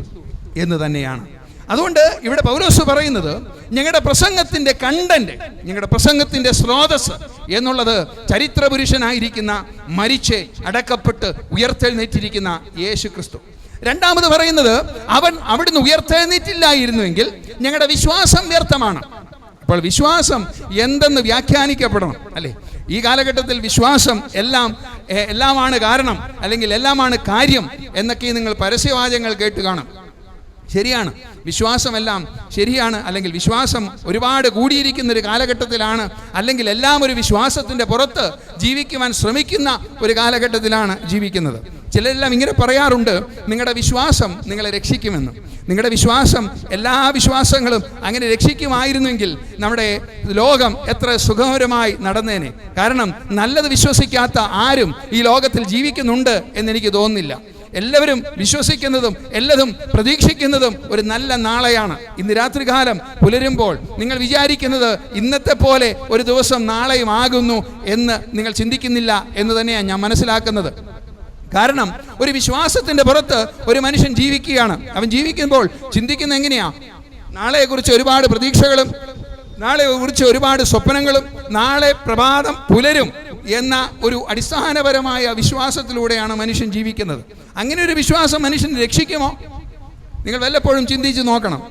എന്ന് തന്നെയാണ്. അതുകൊണ്ട് ഇവിടെ പൗലോസ് പറയുന്നത് ഞങ്ങളുടെ പ്രസംഗത്തിൻ്റെ കണ്ടന്റ്, ഞങ്ങളുടെ പ്രസംഗത്തിൻ്റെ സ്രോതസ് എന്നുള്ളത് ചരിത്രപുരുഷനായിരിക്കുന്ന, മരിച്ച് അടക്കപ്പെട്ട് ഉയർത്തെഴുന്നേറ്റിരിക്കുന്ന യേശു ക്രിസ്തു. രണ്ടാമത് പറയുന്നത് അവൻ അവിടുന്ന് ഉയർത്തെഴുന്നേറ്റില്ലായിരുന്നുവെങ്കിൽ ഞങ്ങളുടെ വിശ്വാസം വ്യർത്ഥമാണ്. അപ്പോൾ വിശ്വാസം എന്തെന്ന് വ്യാഖ്യാനിക്കപ്പെടണം അല്ലേ? ഈ കാലഘട്ടത്തിൽ വിശ്വാസം എല്ലാമാണ് കാരണം, അല്ലെങ്കിൽ എല്ലാമാണ് കാര്യം എന്നൊക്കെ നിങ്ങൾ പരസ്യവാചകങ്ങൾ കേട്ട് കാണും. ശരിയാണ്, വിശ്വാസമെല്ലാം ശരിയാണ്, അല്ലെങ്കിൽ വിശ്വാസം ഒരുപാട് കൂടിയിരിക്കുന്ന ഒരു കാലഘട്ടത്തിലാണ്, അല്ലെങ്കിൽ എല്ലാം ഒരു വിശ്വാസത്തിൻ്റെ പുറത്ത് ജീവിക്കുവാൻ ശ്രമിക്കുന്ന ഒരു കാലഘട്ടത്തിലാണ് ജീവിക്കുന്നത്. ചിലരെല്ലാം ഇങ്ങനെ പറയാറുണ്ട്, നിങ്ങളുടെ വിശ്വാസം നിങ്ങളെ രക്ഷിക്കുമെന്ന്. നിങ്ങളുടെ വിശ്വാസം, എല്ലാ വിശ്വാസങ്ങളും അങ്ങനെ രക്ഷിക്കുമായിരുന്നെങ്കിൽ നമ്മുടെ ലോകം എത്ര സുഖകരമായി നടന്നേനെ. കാരണം നല്ലത് വിശ്വസിക്കാത്ത ആരും ഈ ലോകത്തിൽ ജീവിക്കുന്നുണ്ട് എന്നെനിക്ക് തോന്നുന്നില്ല. എല്ലാവരും വിശ്വസിക്കുന്നതും എല്ലാതും പ്രതീക്ഷിക്കുന്നതും ഒരു നല്ല നാളെയാണ്. ഇന്ന് രാത്രികാലം പുലരുമ്പോൾ നിങ്ങൾ വിചാരിക്കുന്നത് ഇന്നത്തെ പോലെ ഒരു ദിവസം നാളെയും ആകുന്നു എന്ന് നിങ്ങൾ ചിന്തിക്കുന്നില്ല എന്ന് തന്നെയാണ് ഞാൻ മനസ്സിലാക്കുന്നത്. കാരണം ഒരു വിശ്വാസത്തിന്റെ പുറത്ത് ഒരു മനുഷ്യൻ ജീവിക്കുകയാണ്. അവൻ ജീവിക്കുമ്പോൾ ചിന്തിക്കുന്നത് എങ്ങനെയാ? നാളെയെക്കുറിച്ച് ഒരുപാട് പ്രതീക്ഷകളും നാളെയെക്കുറിച്ച് ഒരുപാട് സ്വപ്നങ്ങളും നാളെ പ്രഭാതം പുലരും എന്ന ഒരു അടിസ്ഥാനപരമായ വിശ്വാസത്തിലൂടെയാണ് മനുഷ്യൻ ജീവിക്കുന്നത്. അങ്ങനെ ഒരു വിശ്വാസം മനുഷ്യനെ രക്ഷിക്കുമോ? നിങ്ങൾ വല്ലപ്പോഴും ചിന്തിച്ച് നോക്കണം.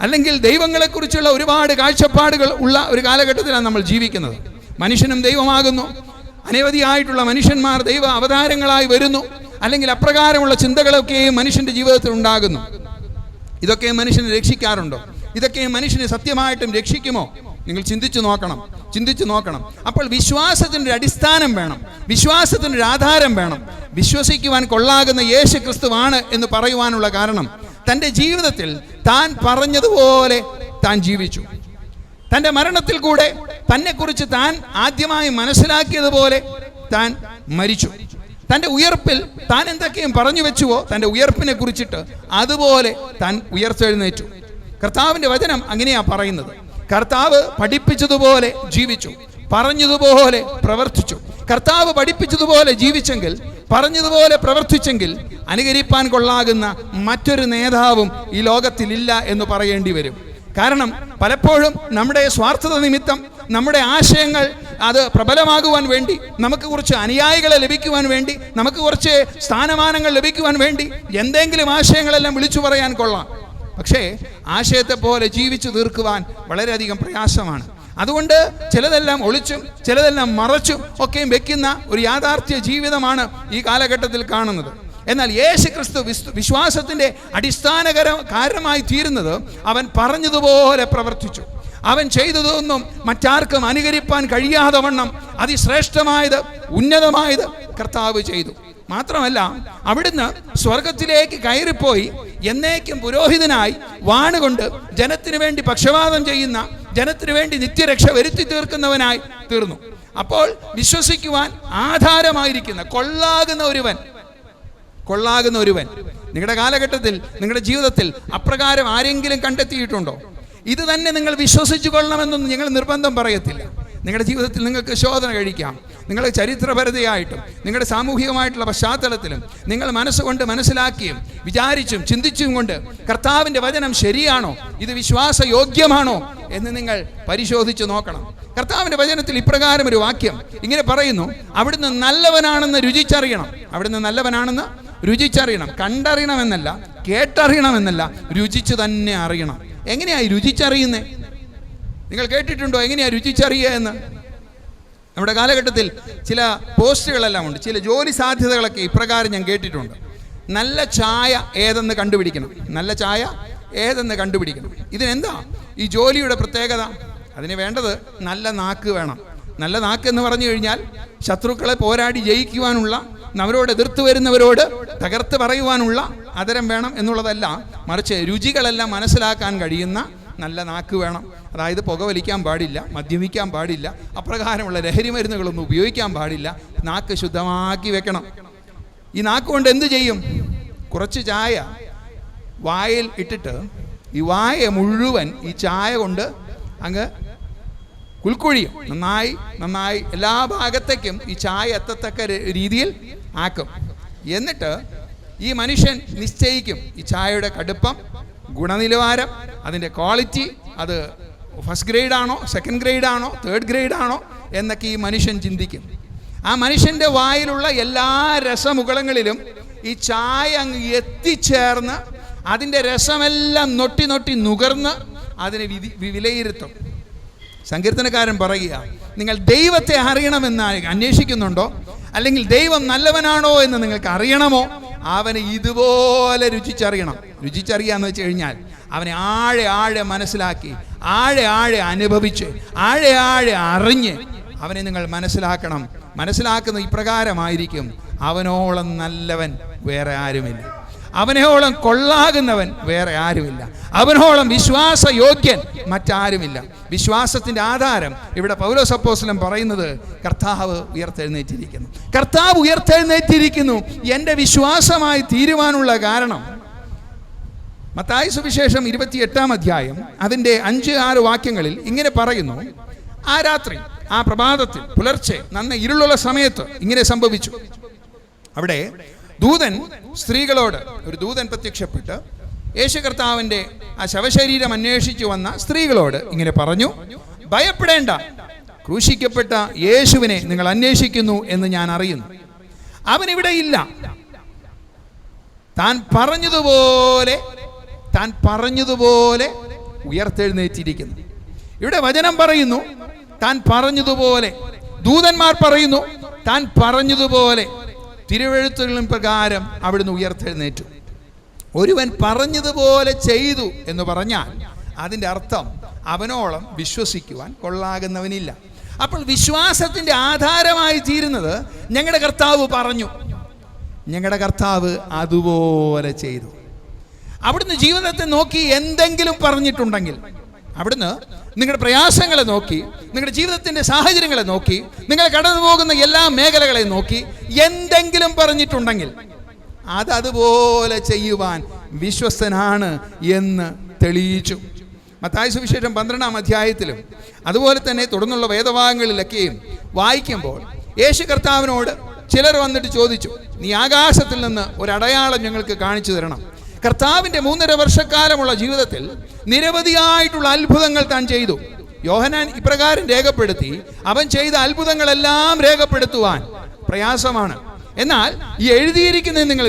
അല്ലെങ്കിൽ ദൈവങ്ങളെക്കുറിച്ചുള്ള ഒരുപാട് കാഴ്ചപ്പാടുകൾ ഉള്ള ഒരു കാലഘട്ടത്തിലാണ് നമ്മൾ ജീവിക്കുന്നത്. മനുഷ്യനും ദൈവമാകുന്നു, അനവധിയായിട്ടുള്ള മനുഷ്യന്മാർ ദൈവ അവതാരങ്ങളായി വരുന്നു, അല്ലെങ്കിൽ അപ്രകാരമുള്ള ചിന്തകളൊക്കെയും മനുഷ്യൻ്റെ ജീവിതത്തിൽ ഉണ്ടാകുന്നു. ഇതൊക്കെ മനുഷ്യനെ രക്ഷിക്കാറുണ്ടോ? ഇതൊക്കെ മനുഷ്യനെ സത്യമായിട്ടും രക്ഷിക്കുമോ? നിങ്ങൾ ചിന്തിച്ചു നോക്കണം. അപ്പോൾ വിശ്വാസത്തിൻ്റെ അടിസ്ഥാനം വേണം, വിശ്വാസത്തിൻ്റെ ഒരു ആധാരം വേണം. വിശ്വസിക്കുവാൻ കൊള്ളാകുന്ന യേശു ക്രിസ്തുവാണ് എന്ന് പറയുവാനുള്ള കാരണം തൻ്റെ ജീവിതത്തിൽ താൻ പറഞ്ഞതുപോലെ താൻ ജീവിച്ചു. തൻ്റെ മരണത്തിൽ കൂടെ തന്നെക്കുറിച്ച് താൻ ആദ്യമായി മനസ്സിലാക്കിയതുപോലെ താൻ മരിച്ചു. തൻ്റെ ഉയർപ്പിൽ താൻ എന്തൊക്കെയും പറഞ്ഞു വെച്ചുവോ തൻ്റെ ഉയർപ്പിനെ കുറിച്ചിട്ട് അതുപോലെ താൻ ഉയർത്തെഴുന്നേറ്റു. കർത്താവിൻ്റെ വചനം അങ്ങനെയാ പറയുന്നത്. കർത്താവ് പഠിപ്പിച്ചതുപോലെ ജീവിച്ചു, പറഞ്ഞതുപോലെ പ്രവർത്തിച്ചു. കർത്താവ് പഠിപ്പിച്ചതുപോലെ ജീവിച്ചെങ്കിൽ, പറഞ്ഞതുപോലെ പ്രവർത്തിച്ചെങ്കിൽ അനുകരിപ്പാൻ കൊള്ളാകുന്ന മറ്റൊരു നേതാവും ഈ ലോകത്തിലില്ല എന്ന് പറയേണ്ടി വരും. കാരണം പലപ്പോഴും നമ്മുടെ സ്വാർത്ഥത നിമിത്തം നമ്മുടെ ആശയങ്ങൾ അത് പ്രബലമാകുവാൻ വേണ്ടി, നമുക്ക് കുറച്ച് അനുയായികളെ ലഭിക്കുവാൻ വേണ്ടി, നമുക്ക് കുറച്ച് സ്ഥാനമാനങ്ങൾ ലഭിക്കുവാൻ വേണ്ടി എന്തെങ്കിലും ആശയങ്ങളെല്ലാം വിളിച്ചു പറയാൻ കൊള്ളാം. പക്ഷേ ആശയത്തെ പോലെ ജീവിച്ചു തീർക്കുവാൻ വളരെയധികം പ്രയാസമാണ്. അതുകൊണ്ട് ചിലതെല്ലാം ഒളിച്ചും ചിലതെല്ലാം മറച്ചും ഒക്കെയും വെക്കുന്ന ഒരു യാഥാർത്ഥ്യ ജീവിതമാണ് ഈ കാലഘട്ടത്തിൽ കാണുന്നത്. എന്നാൽ യേശു ക്രിസ്തു വിശ്വാസത്തിൻ്റെ കാരണമായി തീരുന്നത് അവൻ പറഞ്ഞതുപോലെ പ്രവർത്തിച്ചു. അവൻ ചെയ്തതൊന്നും മറ്റാർക്കും അനുകരിപ്പാൻ കഴിയാതെ വണ്ണം അതിശ്രേഷ്ഠമായത്, ഉന്നതമായത് കർത്താവ് ചെയ്തു. മാത്രമല്ല അവിടുന്ന് സ്വർഗത്തിലേക്ക് കയറിപ്പോയി എന്നേക്കും പുരോഹിതനായി വാണുകൊണ്ട് ജനത്തിനു വേണ്ടി പക്ഷപാതം ചെയ്യുന്ന, ജനത്തിനു വേണ്ടി നിത്യരക്ഷ വരുത്തി തീർക്കുന്നവനായി തീർന്നു. അപ്പോൾ വിശ്വസിക്കുവാൻ ആധാരമായിരിക്കുന്ന കൊള്ളാകുന്ന ഒരുവൻ നിങ്ങളുടെ കാലഘട്ടത്തിൽ, നിങ്ങളുടെ ജീവിതത്തിൽ അപ്രകാരം ആരെങ്കിലും കണ്ടെത്തിയിട്ടുണ്ടോ? ഇത് തന്നെ നിങ്ങൾ വിശ്വസിച്ചു കൊള്ളണമെന്നൊന്നും ഞങ്ങൾ നിർബന്ധം പറയത്തില്ല. നിങ്ങളുടെ ജീവിതത്തിൽ നിങ്ങൾക്ക് ശോധന കഴിക്കാം. നിങ്ങളുടെ ചരിത്രപരതയായിട്ടും നിങ്ങളുടെ സാമൂഹികമായിട്ടുള്ള പശ്ചാത്തലത്തിലും നിങ്ങൾ മനസ്സുകൊണ്ട് മനസ്സിലാക്കിയും വിചാരിച്ചും ചിന്തിച്ചും കൊണ്ട് കർത്താവിൻ്റെ വചനം ശരിയാണോ, ഇത് വിശ്വാസയോഗ്യമാണോ എന്ന് നിങ്ങൾ പരിശോധിച്ച് നോക്കണം. കർത്താവിൻ്റെ വചനത്തിൽ ഇപ്രകാരം ഒരു വാക്യം ഇങ്ങനെ പറയുന്നു: അവിടുന്ന് നല്ലവനാണെന്ന് രുചിച്ചറിയണം. അവിടുന്ന് നല്ലവനാണെന്ന് രുചിച്ചറിയണം. കണ്ടറിയണമെന്നല്ല, കേട്ടറിയണമെന്നല്ല, രുചിച്ച് തന്നെ അറിയണം. എങ്ങനെയായി രുചിച്ചറിയുന്നേ? നിങ്ങൾ കേട്ടിട്ടുണ്ടോ എങ്ങനെയാണ് രുചിച്ചറിയുക എന്ന്? നമ്മുടെ കാലഘട്ടത്തിൽ ചില പോസ്റ്റുകളെല്ലാം ഉണ്ട്, ചില ജോലി സാധ്യതകളൊക്കെ ഇപ്രകാരം ഞാൻ കേട്ടിട്ടുണ്ട്: നല്ല ചായ ഏതെന്ന് കണ്ടുപിടിക്കണം, നല്ല ചായ ഏതെന്ന് കണ്ടുപിടിക്കണം. ഇതിനെന്താ ഈ ജോലിയുടെ പ്രത്യേകത? അതിന് വേണ്ടത് നല്ല നാക്ക് വേണം. നല്ല നാക്ക് എന്ന് പറഞ്ഞു കഴിഞ്ഞാൽ ശത്രുക്കളെ പോരാടി ജയിക്കുവാനുള്ള, അവരോട് എതിർത്ത് വരുന്നവരോട് തകർത്ത് പറയുവാനുള്ള അതരം വേണം എന്നുള്ളതല്ല, മറിച്ച് രുചികളെല്ലാം മനസ്സിലാക്കാൻ കഴിയുന്ന നല്ല നാക്ക് വേണം. അതായത് പുകവലിക്കാൻ പാടില്ല, മദ്യപിക്കാൻ പാടില്ല, അപ്രകാരമുള്ള ലഹരി മരുന്നുകളൊന്നും ഉപയോഗിക്കാൻ പാടില്ല. നാക്ക് ശുദ്ധമാക്കി വെക്കണം. ഈ നാക്ക് കൊണ്ട് എന്ത് ചെയ്യും? കുറച്ച് ചായ വായിൽ ഇട്ടിട്ട് ഈ വായ മുഴുവൻ ഈ ചായ കൊണ്ട് അങ്ങ് കുൽക്കുഴിയും. നന്നായി എല്ലാ ഭാഗത്തേക്കും ഈ ചായ എത്തത്തക്ക രീതിയിൽ ആക്കും. എന്നിട്ട് ഈ മനുഷ്യൻ നിശ്ചയിക്കും ഈ ചായയുടെ കടുപ്പം, ഗുണനിലവാരം, അതിൻ്റെ ക്വാളിറ്റി, അത് ഫസ്റ്റ് ഗ്രേഡ് ആണോ, സെക്കൻഡ് ഗ്രേഡ് ആണോ, തേർഡ് ഗ്രേഡ് ആണോ എന്നൊക്കെ ഈ മനുഷ്യൻ ചിന്തിക്കും. ആ മനുഷ്യൻ്റെ വായിലുള്ള എല്ലാ രസമുകളങ്ങളിലും ഈ ചായ അങ്ങ് എത്തിച്ചേർന്ന് അതിൻ്റെ രസമെല്ലാം നൊട്ടി നുകർന്ന് അതിനെ വിലയിരുത്തും. സങ്കീർത്തനക്കാരൻ പറയുക, നിങ്ങൾ ദൈവത്തെ അറിയണമെന്ന് അന്വേഷിക്കുന്നുണ്ടോ, അല്ലെങ്കിൽ ദൈവം നല്ലവനാണോ എന്ന് നിങ്ങൾക്ക് അറിയണമോ, അവനെ ഇതുപോലെ രുചിച്ചറിയണം. രുചിച്ചറിയാന്ന് വെച്ച് കഴിഞ്ഞാൽ അവനെ ആഴെ മനസ്സിലാക്കി, ആഴെ അനുഭവിച്ച്, ആഴെ അറിഞ്ഞ് അവനെ നിങ്ങൾ മനസ്സിലാക്കണം. മനസ്സിലാക്കുന്ന ഇപ്രകാരമായിരിക്കും: അവനോളം നല്ലവൻ വേറെ ആരുമില്ല. അവനോളം കൊള്ളാകുന്നവൻ വേറെ ആരുമില്ല. അവനോളം വിശ്വാസയോഗ്യൻ മറ്റാരുമില്ല. വിശ്വാസത്തിൻ്റെ ആധാരം ഇവിടെ പൗലോസ് അപ്പോസ്തലൻ പറയുന്നത് കർത്താവ് ഉയർത്തെഴുന്നേറ്റിരിക്കുന്നു. കർത്താവ് ഉയർത്തെഴുന്നേറ്റിരിക്കുന്നു എൻ്റെ വിശ്വാസമായി തീരുവാനുള്ള കാരണം മത്തായി സുവിശേഷം 28 അധ്യായം അതിൻ്റെ 5-6 വാക്യങ്ങളിൽ ഇങ്ങനെ പറയുന്നു. ആ രാത്രി, ആ പ്രഭാതത്തിൽ, പുലർച്ചെ നന്ന ഇരുളുള്ള സമയത്ത് ഇങ്ങനെ സംഭവിച്ചു. അവിടെ ദൂതൻ സ്ത്രീകളോട്, ഒരു ദൂതൻ പ്രത്യക്ഷപ്പെട്ട് യേശു കർത്താവിൻ്റെ ആ ശവശരീരം അന്വേഷിച്ചു വന്ന സ്ത്രീകളോട് ഇങ്ങനെ പറഞ്ഞു, ഭയപ്പെടേണ്ട, ക്രൂശിക്കപ്പെട്ട യേശുവിനെ നിങ്ങൾ അന്വേഷിക്കുന്നു എന്ന് ഞാൻ അറിയുന്നു. അവനിവിടെ ഇല്ല. താൻ പറഞ്ഞതുപോലെ ഉയർത്തെഴുന്നേറ്റിരിക്കുന്നു. ഇവിടെ വചനം പറയുന്നു താൻ പറഞ്ഞതുപോലെ, ദൂതന്മാർ പറയുന്നു താൻ പറഞ്ഞതുപോലെ, തിരുവെഴുത്തുകളിൻ പ്രകാരം അവിടുന്ന് ഉയർത്തെഴുന്നേറ്റു. ഒരുവൻ പറഞ്ഞതുപോലെ ചെയ്തു എന്ന് പറഞ്ഞാൽ അതിൻ്റെ അർത്ഥം അവനോളം വിശ്വസിക്കുവാൻ കൊള്ളാകുന്നവനില്ല. അപ്പോൾ വിശ്വാസത്തിൻ്റെ ആധാരമായി തീരുന്നത് ഞങ്ങളുടെ കർത്താവ് പറഞ്ഞു, ഞങ്ങളുടെ കർത്താവ് അതുപോലെ ചെയ്തു. അവിടുന്ന് ജീവിതത്തെ നോക്കി എന്തെങ്കിലും പറഞ്ഞിട്ടുണ്ടെങ്കിൽ, അവിടുന്ന് നിങ്ങളുടെ പ്രയാസങ്ങളെ നോക്കി, നിങ്ങളുടെ ജീവിതത്തിൻ്റെ സാഹചര്യങ്ങളെ നോക്കി, നിങ്ങൾ കടന്നു പോകുന്ന എല്ലാ മേഖലകളെ നോക്കി എന്തെങ്കിലും പറഞ്ഞിട്ടുണ്ടെങ്കിൽ അതുപോലെ ചെയ്യുവാൻ വിശ്വസ്തനാണ് എന്ന് തെളിയിച്ചു. മത്തായി സുവിശേഷം 12 അധ്യായത്തിലും അതുപോലെ തന്നെ തുടർന്നുള്ള വേദഭാഗങ്ങളിലൊക്കെയും വായിക്കുമ്പോൾ യേശു കർത്താവിനോട് ചിലർ വന്നിട്ട് ചോദിച്ചു, നീ ആകാശത്തിൽ നിന്ന് ഒരു അടയാളം ഞങ്ങൾക്ക് കാണിച്ചു തരണം. കർത്താവിൻ്റെ 3.5 വർഷക്കാലമുള്ള ജീവിതത്തിൽ നിരവധിയായിട്ടുള്ള അത്ഭുതങ്ങൾ താൻ ചെയ്തു. യോഹന്നാൻ ഇപ്രകാരം രേഖപ്പെടുത്തി, അവൻ ചെയ്ത അത്ഭുതങ്ങളെല്ലാം രേഖപ്പെടുത്തുവാൻ പ്രയാസമാണ്. എന്നാൽ ഈ എഴുതിയിരിക്കുന്നത് നിങ്ങൾ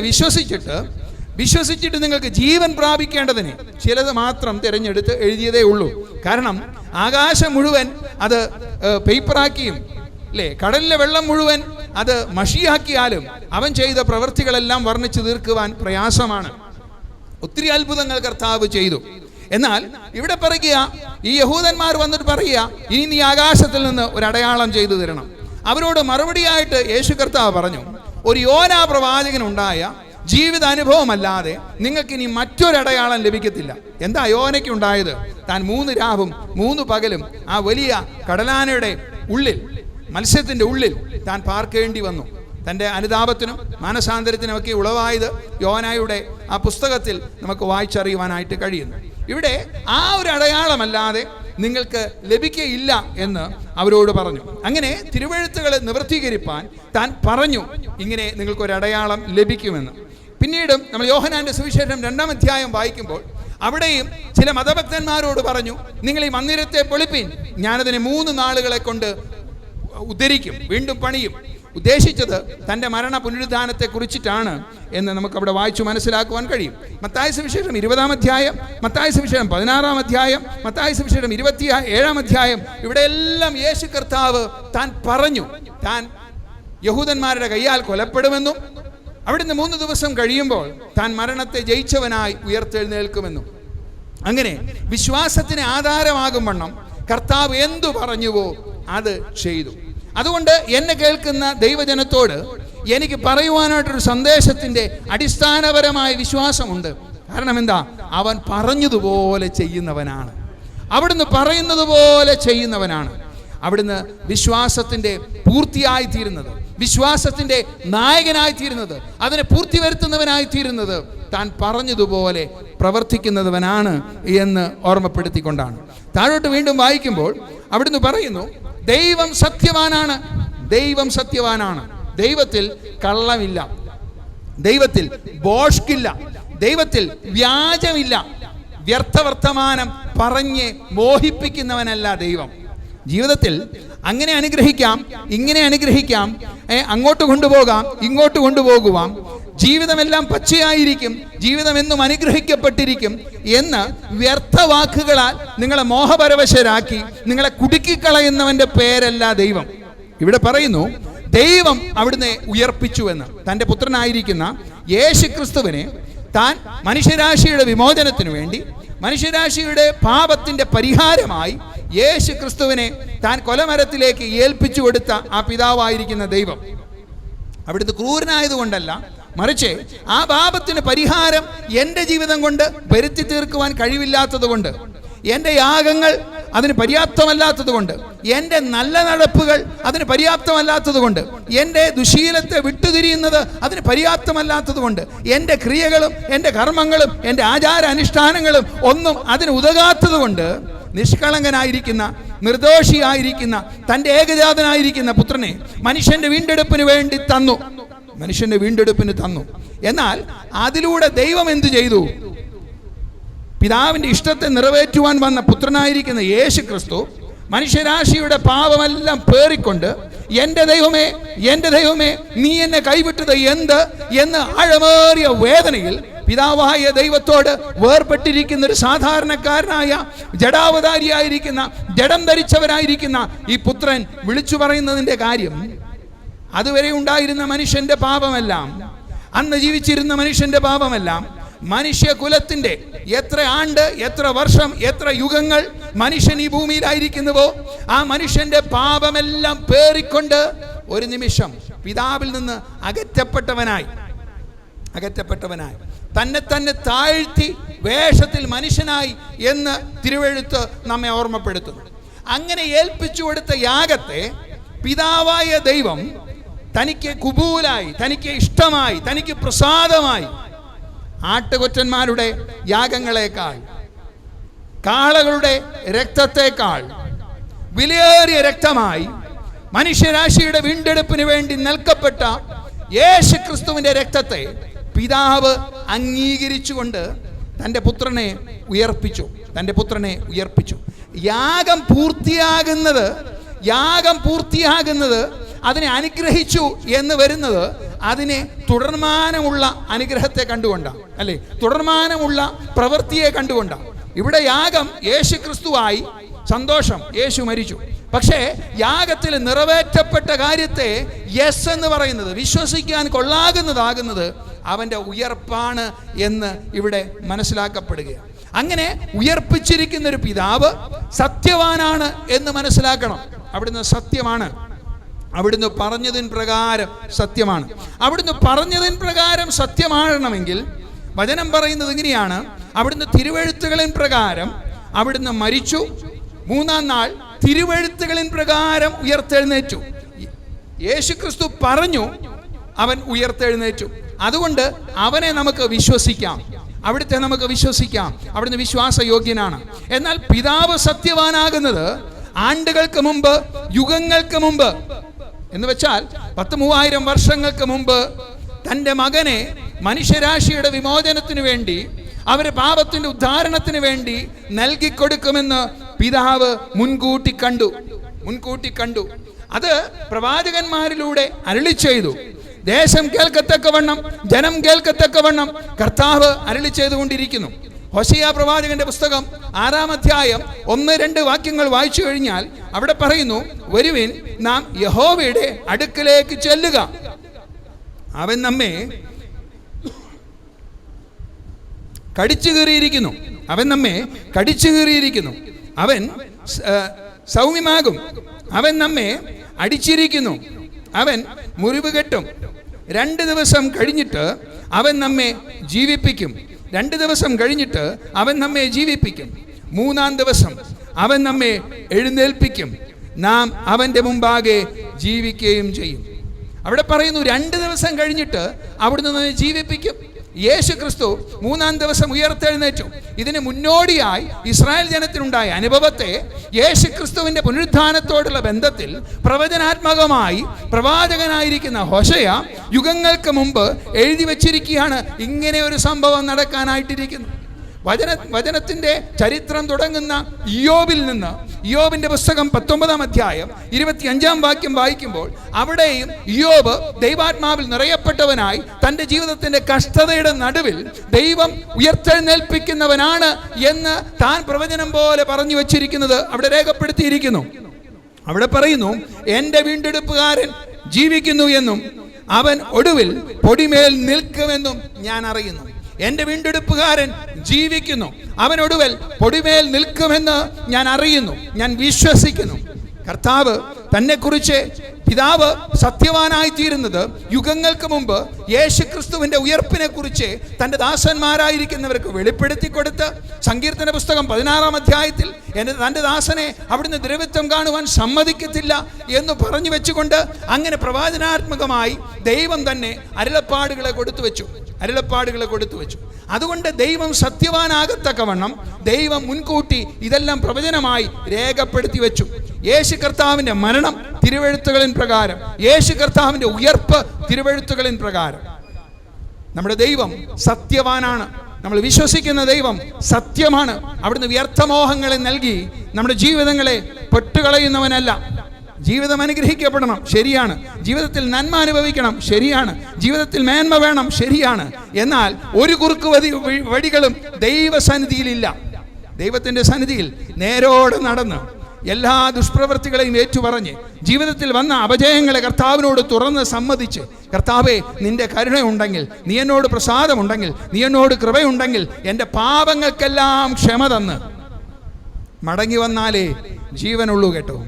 വിശ്വസിച്ചിട്ട് നിങ്ങൾക്ക് ജീവൻ പ്രാപിക്കേണ്ടതിന് ചിലത് മാത്രം തിരഞ്ഞെടുത്ത് എഴുതിയതേ ഉള്ളൂ. കാരണം ആകാശം മുഴുവൻ അത് പേപ്പറാക്കിയും അല്ലേ, കടലിലെ വെള്ളം മുഴുവൻ അത് മഷിയാക്കിയാലും അവൻ ചെയ്ത പ്രവൃത്തികളെല്ലാം വർണ്ണിച്ചു തീർക്കുവാൻ പ്രയാസമാണ്. ഒത്തിരി അത്ഭുതങ്ങൾ കർത്താവ് ചെയ്തു. എന്നാൽ ഇവിടെ പറയുക, ഈ യഹൂദന്മാർ വന്നിട്ട് പറയുക, ഇനി നീ ആകാശത്തിൽ നിന്ന് ഒരു അടയാളം ചെയ്തു തരണം. അവരോട് മറുപടിയായിട്ട് യേശു കർത്താവ് പറഞ്ഞു, ഒരു യോനാ പ്രവാചകനുണ്ടായ ജീവിത അനുഭവമല്ലാതെ നിങ്ങൾക്കിനി മറ്റൊരടയാളം ലഭിക്കത്തില്ല. എന്താ യോനയ്ക്ക് ഉണ്ടായത്? താൻ 3 രാവും 3 പകലും ആ വലിയ കടലാനയുടെ ഉള്ളിൽ, മത്സ്യത്തിൻ്റെ ഉള്ളിൽ താൻ പാർക്കേണ്ടി വന്നു. തൻ്റെ അനുതാപത്തിനും മാനസാന്തരത്തിനും ഒക്കെ ഉളവായത് യോനായുടെ ആ പുസ്തകത്തിൽ നമുക്ക് വായിച്ചറിയുവാനായിട്ട് കഴിയുന്നു. ഇവിടെ ആ ഒരു അടയാളമല്ലാതെ നിങ്ങൾക്ക് ലഭിക്കയില്ല എന്ന് അവരോട് പറഞ്ഞു. അങ്ങനെ തിരുവെഴുത്തുകളെ നിവൃത്തീകരിപ്പാൻ താൻ പറഞ്ഞു, ഇങ്ങനെ നിങ്ങൾക്കൊരു അടയാളം ലഭിക്കുമെന്ന്. പിന്നീടും നമ്മൾ യോഹന്നാന്റെ സുവിശേഷം 2 അധ്യായം വായിക്കുമ്പോൾ അവിടെയും ചില മതഭക്തന്മാരോട് പറഞ്ഞു, നിങ്ങൾ ഈ മന്ദിരത്തെ പൊളിപ്പീൻ, ഞാനതിനെ 3 നാളുകളെ കൊണ്ട് ഉദ്ധരിക്കും, വീണ്ടും പണിയും. ഉദ്ദേശിച്ചത് തൻ്റെ മരണ പുനരുദ്ധാനത്തെ കുറിച്ചിട്ടാണ് എന്ന് നമുക്കവിടെ വായിച്ചു മനസ്സിലാക്കുവാൻ കഴിയും. മത്തായി സുവിശേഷം 20 അധ്യായം, മത്തായി സുവിശേഷം 16 അധ്യായം, മത്തായി സുവിശേഷം 27 അധ്യായം, ഇവിടെയെല്ലാം യേശു കർത്താവ് താൻ പറഞ്ഞു താൻ യഹൂദന്മാരുടെ കയ്യാൽ കൊലപ്പെടുമെന്നും അവിടുന്ന് 3 ദിവസം കഴിയുമ്പോൾ താൻ മരണത്തെ ജയിച്ചവനായി ഉയർത്തെഴുന്നേൽക്കുമെന്നും. അങ്ങനെ വിശ്വാസത്തിന് ആധാരമാകും വണ്ണം കർത്താവ് എന്തു പറഞ്ഞുവോ അത് ചെയ്തു. അതുകൊണ്ട് എന്നെ കേൾക്കുന്ന ദൈവജനത്തോട് എനിക്ക് പറയുവാനായിട്ടൊരു സന്ദേശത്തിൻ്റെ അടിസ്ഥാനപരമായ വിശ്വാസമുണ്ട്. കാരണം എന്താ? അവൻ പറഞ്ഞതുപോലെ ചെയ്യുന്നവനാണ്. അവിടുന്ന് പറയുന്നത് പോലെ ചെയ്യുന്നവനാണ്. അവിടുന്ന് വിശ്വാസത്തിൻ്റെ പൂർത്തിയായി തീരുന്നത്, വിശ്വാസത്തിൻ്റെ നായകനായി തീരുന്നത്, അതിനെ പൂർത്തി വരുത്തുന്നവനായി തീരുന്നത് താൻ പറഞ്ഞതുപോലെ പ്രവർത്തിക്കുന്നവനാണ് എന്ന് ഓർമ്മപ്പെടുത്തിക്കൊണ്ടാണ്. താഴോട്ട് വീണ്ടും വായിക്കുമ്പോൾ അവിടുന്ന് പറയുന്നു, ദൈവം സത്യവാനാണ്, ദൈവം സത്യവാനാണ്. ദൈവത്തിൽ കള്ളമില്ല, ദൈവത്തിൽ ഭോഷ്കില്ല, ദൈവത്തിൽ വ്യാജമില്ല. വ്യർത്ഥവർത്തമാനം പറഞ്ഞ് മോഹിപ്പിക്കുന്നവനല്ല ദൈവം. ജീവിതത്തിൽ അങ്ങനെ അനുഗ്രഹിക്കാം, ഇങ്ങനെ അനുഗ്രഹിക്കാം, അങ്ങോട്ട് കൊണ്ടുപോകാം, ഇങ്ങോട്ട് കൊണ്ടുപോകുവാം, ജീവിതമെല്ലാം പച്ചയായിരിക്കും, ജീവിതം എന്നും അനുഗ്രഹിക്കപ്പെട്ടിരിക്കും എന്ന് വ്യർത്ഥവാക്കുകളാൽ നിങ്ങളെ മോഹപരവശരാക്കി നിങ്ങളെ കുടുക്കിക്കളയുന്നവൻ്റെ പേരല്ല ദൈവം. ഇവിടെ പറയുന്നു ദൈവം അവിടുന്ന് ഉയർപ്പിച്ചുവെന്ന്. തൻ്റെ പുത്രനായിരിക്കുന്ന യേശു ക്രിസ്തുവിനെ താൻ മനുഷ്യരാശിയുടെ വിമോചനത്തിനു വേണ്ടി, മനുഷ്യരാശിയുടെ പാപത്തിൻ്റെ പരിഹാരമായി യേശു ക്രിസ്തുവിനെ താൻ കൊലമരത്തിലേക്ക് ഏൽപ്പിച്ചു കൊടുത്ത ആ പിതാവായിരിക്കുന്ന ദൈവം അവിടുത്തെ ക്രൂരനായതുകൊണ്ടല്ല, മറിച്ച് ആ പാപത്തിന് പരിഹാരം എൻ്റെ ജീവിതം കൊണ്ട് വരുത്തി തീർക്കുവാൻ കഴിവില്ലാത്തത് കൊണ്ട്, എൻ്റെ യാഗങ്ങൾ അതിന് പര്യാപ്തമല്ലാത്തത് കൊണ്ട്, എൻ്റെ നല്ല നടപ്പുകൾ അതിന് പര്യാപ്തമല്ലാത്തത് കൊണ്ട്, എൻ്റെ ദുശീലത്തെ വിട്ടുതിരിയുന്നത് അതിന് പര്യാപ്തമല്ലാത്തത് കൊണ്ട്, എൻ്റെ ക്രിയകളും എൻ്റെ കർമ്മങ്ങളും എൻ്റെ ആചാര അനുഷ്ഠാനങ്ങളും ഒന്നും അതിന് ഉതകാത്തത് കൊണ്ട് നിഷ്കളങ്കനായിരിക്കുന്ന, നിർദോഷിയായിരിക്കുന്ന തൻ്റെ ഏകജാതനായിരിക്കുന്ന പുത്രനെ മനുഷ്യൻ്റെ വീണ്ടെടുപ്പിന് വേണ്ടി തന്നു. മനുഷ്യൻ്റെ വീണ്ടെടുപ്പിന് തന്നു. എന്നാൽ അതിലൂടെ ദൈവം എന്തു ചെയ്തു? പിതാവിൻ്റെ ഇഷ്ടത്തെ നിറവേറ്റുവാൻ വന്ന പുത്രനായിരിക്കുന്ന യേശു ക്രിസ്തു മനുഷ്യരാശിയുടെ പാപമെല്ലാം പേറിക്കൊണ്ട്, എൻ്റെ ദൈവമേ, എൻ്റെ ദൈവമേ, നീ എന്നെ കൈവിട്ടത് എന്ത് എന്ന് ആഴമേറിയ വേദനയിൽ പിതാവായ ദൈവത്തോട് വേർപെട്ടിരിക്കുന്ന ഒരു സാധാരണക്കാരനായ ജഡാവതാരിയായിരിക്കുന്ന, ജഡം ധരിച്ചവരായിരിക്കുന്ന ഈ പുത്രൻ വിളിച്ചു പറയുന്നതിൻ്റെ കാര്യം, അതുവരെ ഉണ്ടായിരുന്ന മനുഷ്യൻ്റെ പാപമെല്ലാം, അന്ന് ജീവിച്ചിരുന്ന മനുഷ്യൻ്റെ പാപമെല്ലാം, മനുഷ്യകുലത്തിൻ്റെ എത്ര ആണ്ട്, എത്ര വർഷം, എത്ര യുഗങ്ങൾ മനുഷ്യൻ ഈ ഭൂമിയിലായിരിക്കുന്നുവോ ആ മനുഷ്യൻ്റെ പാപമെല്ലാം പേറിക്കൊണ്ട് ഒരു നിമിഷം പിതാവിൽ നിന്ന് അകറ്റപ്പെട്ടവനായി തന്നെ താഴ്ത്തി വേഷത്തിൽ മനുഷ്യനായി എന്ന് തിരുവെഴുത്ത് നമ്മെ ഓർമ്മപ്പെടുത്തുന്നു. അങ്ങനെ ഏൽപ്പിച്ചു കൊടുത്ത യാഗത്തെ പിതാവായ ദൈവം തനിക്ക് കുബൂലായി, തനിക്ക് ഇഷ്ടമായി, തനിക്ക് പ്രസാദമായി ആട്ടുകൊറ്റന്മാരുടെ യാഗങ്ങളെക്കാൾ, കാളകളുടെ രക്തത്തെക്കാൾ വിലയേറിയ രക്തമായി മനുഷ്യരാശിയുടെ വീണ്ടെടുപ്പിന് വേണ്ടി നൽകപ്പെട്ട യേശു ക്രിസ്തുവിൻ്റെ രക്തത്തെ പിതാവ് അംഗീകരിച്ചുകൊണ്ട് തൻ്റെ പുത്രനെ ഉയർപ്പിച്ചു. യാഗം പൂർത്തിയാകുന്നത് അതിനെ അനുഗ്രഹിച്ചു എന്ന് വരുന്നത് അതിനെ തുടർമാനമുള്ള അനുഗ്രഹത്തെ കണ്ടുകൊണ്ടാണ്, അല്ലേ? തുടർമാനമുള്ള പ്രവൃത്തിയെ കൊണ്ടാണ്. ഇവിടെ യാഗം യേശു ക്രിസ്തുവായി, സന്തോഷം, യേശു മരിച്ചു. പക്ഷേ യാഗത്തിൽ നിറവേറ്റപ്പെട്ട കാര്യത്തെ യെസ് എന്ന് പറയുന്നത്, വിശ്വസിക്കാൻ കൊള്ളാകുന്നതാകുന്നത് അവൻ്റെ ഉയർപ്പാണ് എന്ന് ഇവിടെ മനസ്സിലാക്കപ്പെടുകയാണ്. അങ്ങനെ ഉയർപ്പിച്ചിരിക്കുന്ന ഒരു പിതാവ് സത്യവാനാണ് എന്ന് മനസ്സിലാക്കണം. അവിടുന്ന് സത്യമാണ്, അവിടുന്ന് പറഞ്ഞതിൻ പ്രകാരം സത്യമാണ്. അവിടുന്ന് പറഞ്ഞതിൻ പ്രകാരം സത്യമാകണമെങ്കിൽ വചനം പറയുന്നത് ഇങ്ങനെയാണ്: അവിടുന്ന് തിരുവെഴുത്തുകളിൻ പ്രകാരം അവിടുന്ന് മരിച്ചു, മൂന്നാം നാൾ തിരുവെഴുത്തുകളിൻ പ്രകാരം ഉയർത്തെഴുന്നേറ്റു. യേശു ക്രിസ്തു പറഞ്ഞു, അവൻ ഉയർത്തെഴുന്നേറ്റു. അതുകൊണ്ട് അവനെ നമുക്ക് വിശ്വസിക്കാം, അവിടുത്തെ നമുക്ക് വിശ്വസിക്കാം. അവിടുന്ന് വിശ്വാസയോഗ്യനാണ്. എന്നാൽ പിതാവ് സത്യവാനാകുന്നത് ആണ്ടുകൾക്ക് മുമ്പ്, യുഗങ്ങൾക്ക് മുമ്പ് എന്ന് വെച്ചാൽ 10,000 വർഷങ്ങൾക്ക് മുമ്പ് തൻ്റെ മകനെ മനുഷ്യരാശിയുടെ വിമോചനത്തിന് വേണ്ടി, അവരുടെ പാപത്തിൻ്റെ ഉദ്ധാരണത്തിന് വേണ്ടി നൽകിക്കൊടുക്കുമെന്ന് പിതാവ് മുൻകൂട്ടി കണ്ടു. അത് പ്രവാചകന്മാരിലൂടെ അരുളി ചെയ്തു. ദേശം കേൾക്കത്തക്കവണ്ണം, ജനം കേൾക്കത്തക്കവണ്ണം കർത്താവ് അരുളി ചെയ്തുകൊണ്ടിരിക്കുന്നു. ഹോശയ്യ പ്രവാചകന്റെ പുസ്തകം 6-ാം അധ്യായം 1-2 വാക്യങ്ങൾ വായിച്ചു കഴിഞ്ഞാൽ അവിടെ പറയുന്നു: വരുവിൻ, നാം യഹോവയുടെ അടുക്കലേക്ക് ചെല്ലുക, അവൻ നമ്മെ കടിച്ചു കീറിയിരിക്കുന്നു, അവൻ സൗമ്യമാകും, അവൻ നമ്മെ അടിച്ചിരിക്കുന്നു, അവൻ മുറിവ് കെട്ടും. 2 ദിവസം കഴിഞ്ഞിട്ട് അവൻ നമ്മെ ജീവിപ്പിക്കും. 2 ദിവസം കഴിഞ്ഞിട്ട് അവൻ നമ്മെ ജീവിപ്പിക്കും. 3-ാം ദിവസം അവൻ നമ്മെ എഴുന്നേൽപ്പിക്കും, നാം അവൻ്റെ മുമ്പാകെ ജീവിക്കുകയും ചെയ്യും. അവിടെ പറയുന്നു 2 ദിവസം കഴിഞ്ഞിട്ട് അവിടുന്ന് നമ്മെ ജീവിപ്പിക്കും. യേശു ക്രിസ്തു 3-ാം ദിവസം ഉയർത്തെഴുന്നേറ്റു. ഇതിന് മുന്നോടിയായി ഇസ്രായേൽ ജനത്തിനുണ്ടായ അനുഭവത്തെ യേശു ക്രിസ്തുവിൻ്റെ പുനരുത്ഥാനത്തോടുള്ള ബന്ധത്തിൽ പ്രവചനാത്മകമായി പ്രവാചകനായിരിക്കുന്ന ഹോശയ്യ യുഗങ്ങൾക്ക് മുമ്പ് എഴുതി വച്ചിരിക്കുകയാണ്. ഇങ്ങനെ ഒരു സംഭവം നടക്കാനായിട്ടിരിക്കുന്നു. വചനത്തിൻ്റെ ചരിത്രം തുടങ്ങുന്ന ഇയ്യോബിൻ്റെ പുസ്തകം 19-ാം അധ്യായം 25-ാം വാക്യം വായിക്കുമ്പോൾ അവിടെയും ഇയ്യോബ് ദൈവാത്മാവിൽ നിറയപ്പെട്ടവനായി തൻ്റെ ജീവിതത്തിൻ്റെ കഷ്ടതയുടെ നടുവിൽ ദൈവം ഉയർത്തെഴുന്നേൽപ്പിക്കുന്നവനാണ് എന്ന് താൻ പ്രവചനം പോലെ പറഞ്ഞു വച്ചിരിക്കുന്നത് അവിടെ രേഖപ്പെടുത്തിയിരിക്കുന്നു. അവിടെ പറയുന്നു: എൻ്റെ വീണ്ടെടുപ്പുകാരൻ ജീവിക്കുന്നു എന്നും അവൻ ഒടുവിൽ പൊടിമേൽ നിൽക്കുമെന്നും ഞാൻ അറിയുന്നു. എൻ്റെ വീണ്ടെടുപ്പുകാരൻ ജീവിക്കുന്നു, അവനൊടുവിൽ പൊടിമേൽ നിൽക്കുമെന്ന് ഞാൻ അറിയുന്നു, ഞാൻ വിശ്വസിക്കുന്നു. കർത്താവ് തന്നെക്കുറിച്ച് പിതാവ് സത്യവാനായി തീരുന്നത് യുഗങ്ങൾക്ക് മുമ്പ് യേശുക്രിസ്തുവിന്റെ ഉയർപ്പിനെ കുറിച്ച് തൻ്റെ ദാസന്മാരായിരിക്കുന്നവർക്ക് വെളിപ്പെടുത്തി കൊടുത്ത്, സങ്കീർത്തന പുസ്തകം 16-ാം അധ്യായത്തിൽ തൻ്റെ ദാസനെ അവിടുന്ന് ദ്രവ്യത്വം കാണുവാൻ സമ്മതിക്കത്തില്ല എന്ന് പറഞ്ഞു വെച്ചുകൊണ്ട് അങ്ങനെ പ്രവാചനാത്മകമായി ദൈവം തന്നെ അരുളപ്പാടുകളെ കൊടുത്തു വെച്ചു. അതുകൊണ്ട് ദൈവം സത്യവാനാകത്തക്കവണ്ണം ദൈവം മുൻകൂട്ടി ഇതെല്ലാം പ്രവചനമായി രേഖപ്പെടുത്തി വെച്ചു. യേശു കർത്താവിൻ്റെ മരണം തിരുവെഴുത്തുകളിൻ പ്രകാരം, യേശു കർത്താവിൻ്റെ ഉയർപ്പ് തിരുവെഴുത്തുകളിൻ പ്രകാരം. നമ്മുടെ ദൈവം സത്യവാനാണ്. നമ്മൾ വിശ്വസിക്കുന്ന ദൈവം സത്യമാണ്. അവിടുന്ന് വ്യർത്ഥമോഹങ്ങളെ നൽകി നമ്മുടെ ജീവിതങ്ങളെ പെട്ടുകളയുന്നവനല്ല. ജീവിതം അനുഗ്രഹിക്കപ്പെടണം, ശരിയാണ്. ജീവിതത്തിൽ നന്മ അനുഭവിക്കണം, ശരിയാണ്. ജീവിതത്തിൽ മേന്മ വേണം, ശരിയാണ്. എന്നാൽ ഒരു കുറുക്ക് വഴികളും ദൈവസന്നിധിയിലില്ല. ദൈവത്തിൻ്റെ സന്നിധിയിൽ നേരോടെ നടന്ന് എല്ലാ ദുഷ്പ്രവൃത്തികളെയും ഏറ്റുപറഞ്ഞ് ജീവിതത്തിൽ വന്ന അപജയങ്ങളെ കർത്താവിനോട് തുറന്ന് സമ്മതിച്ച്, കർത്താവേ, നിന്റെ കരുണയുണ്ടെങ്കിൽ, നീ എന്നോട് പ്രസാദമുണ്ടെങ്കിൽ, നീ എന്നോട് കൃപയുണ്ടെങ്കിൽ എൻ്റെ പാപങ്ങൾക്കെല്ലാം ക്ഷമ തന്ന് മടങ്ങി വന്നാലേ ജീവനുള്ളൂ കേട്ടോ.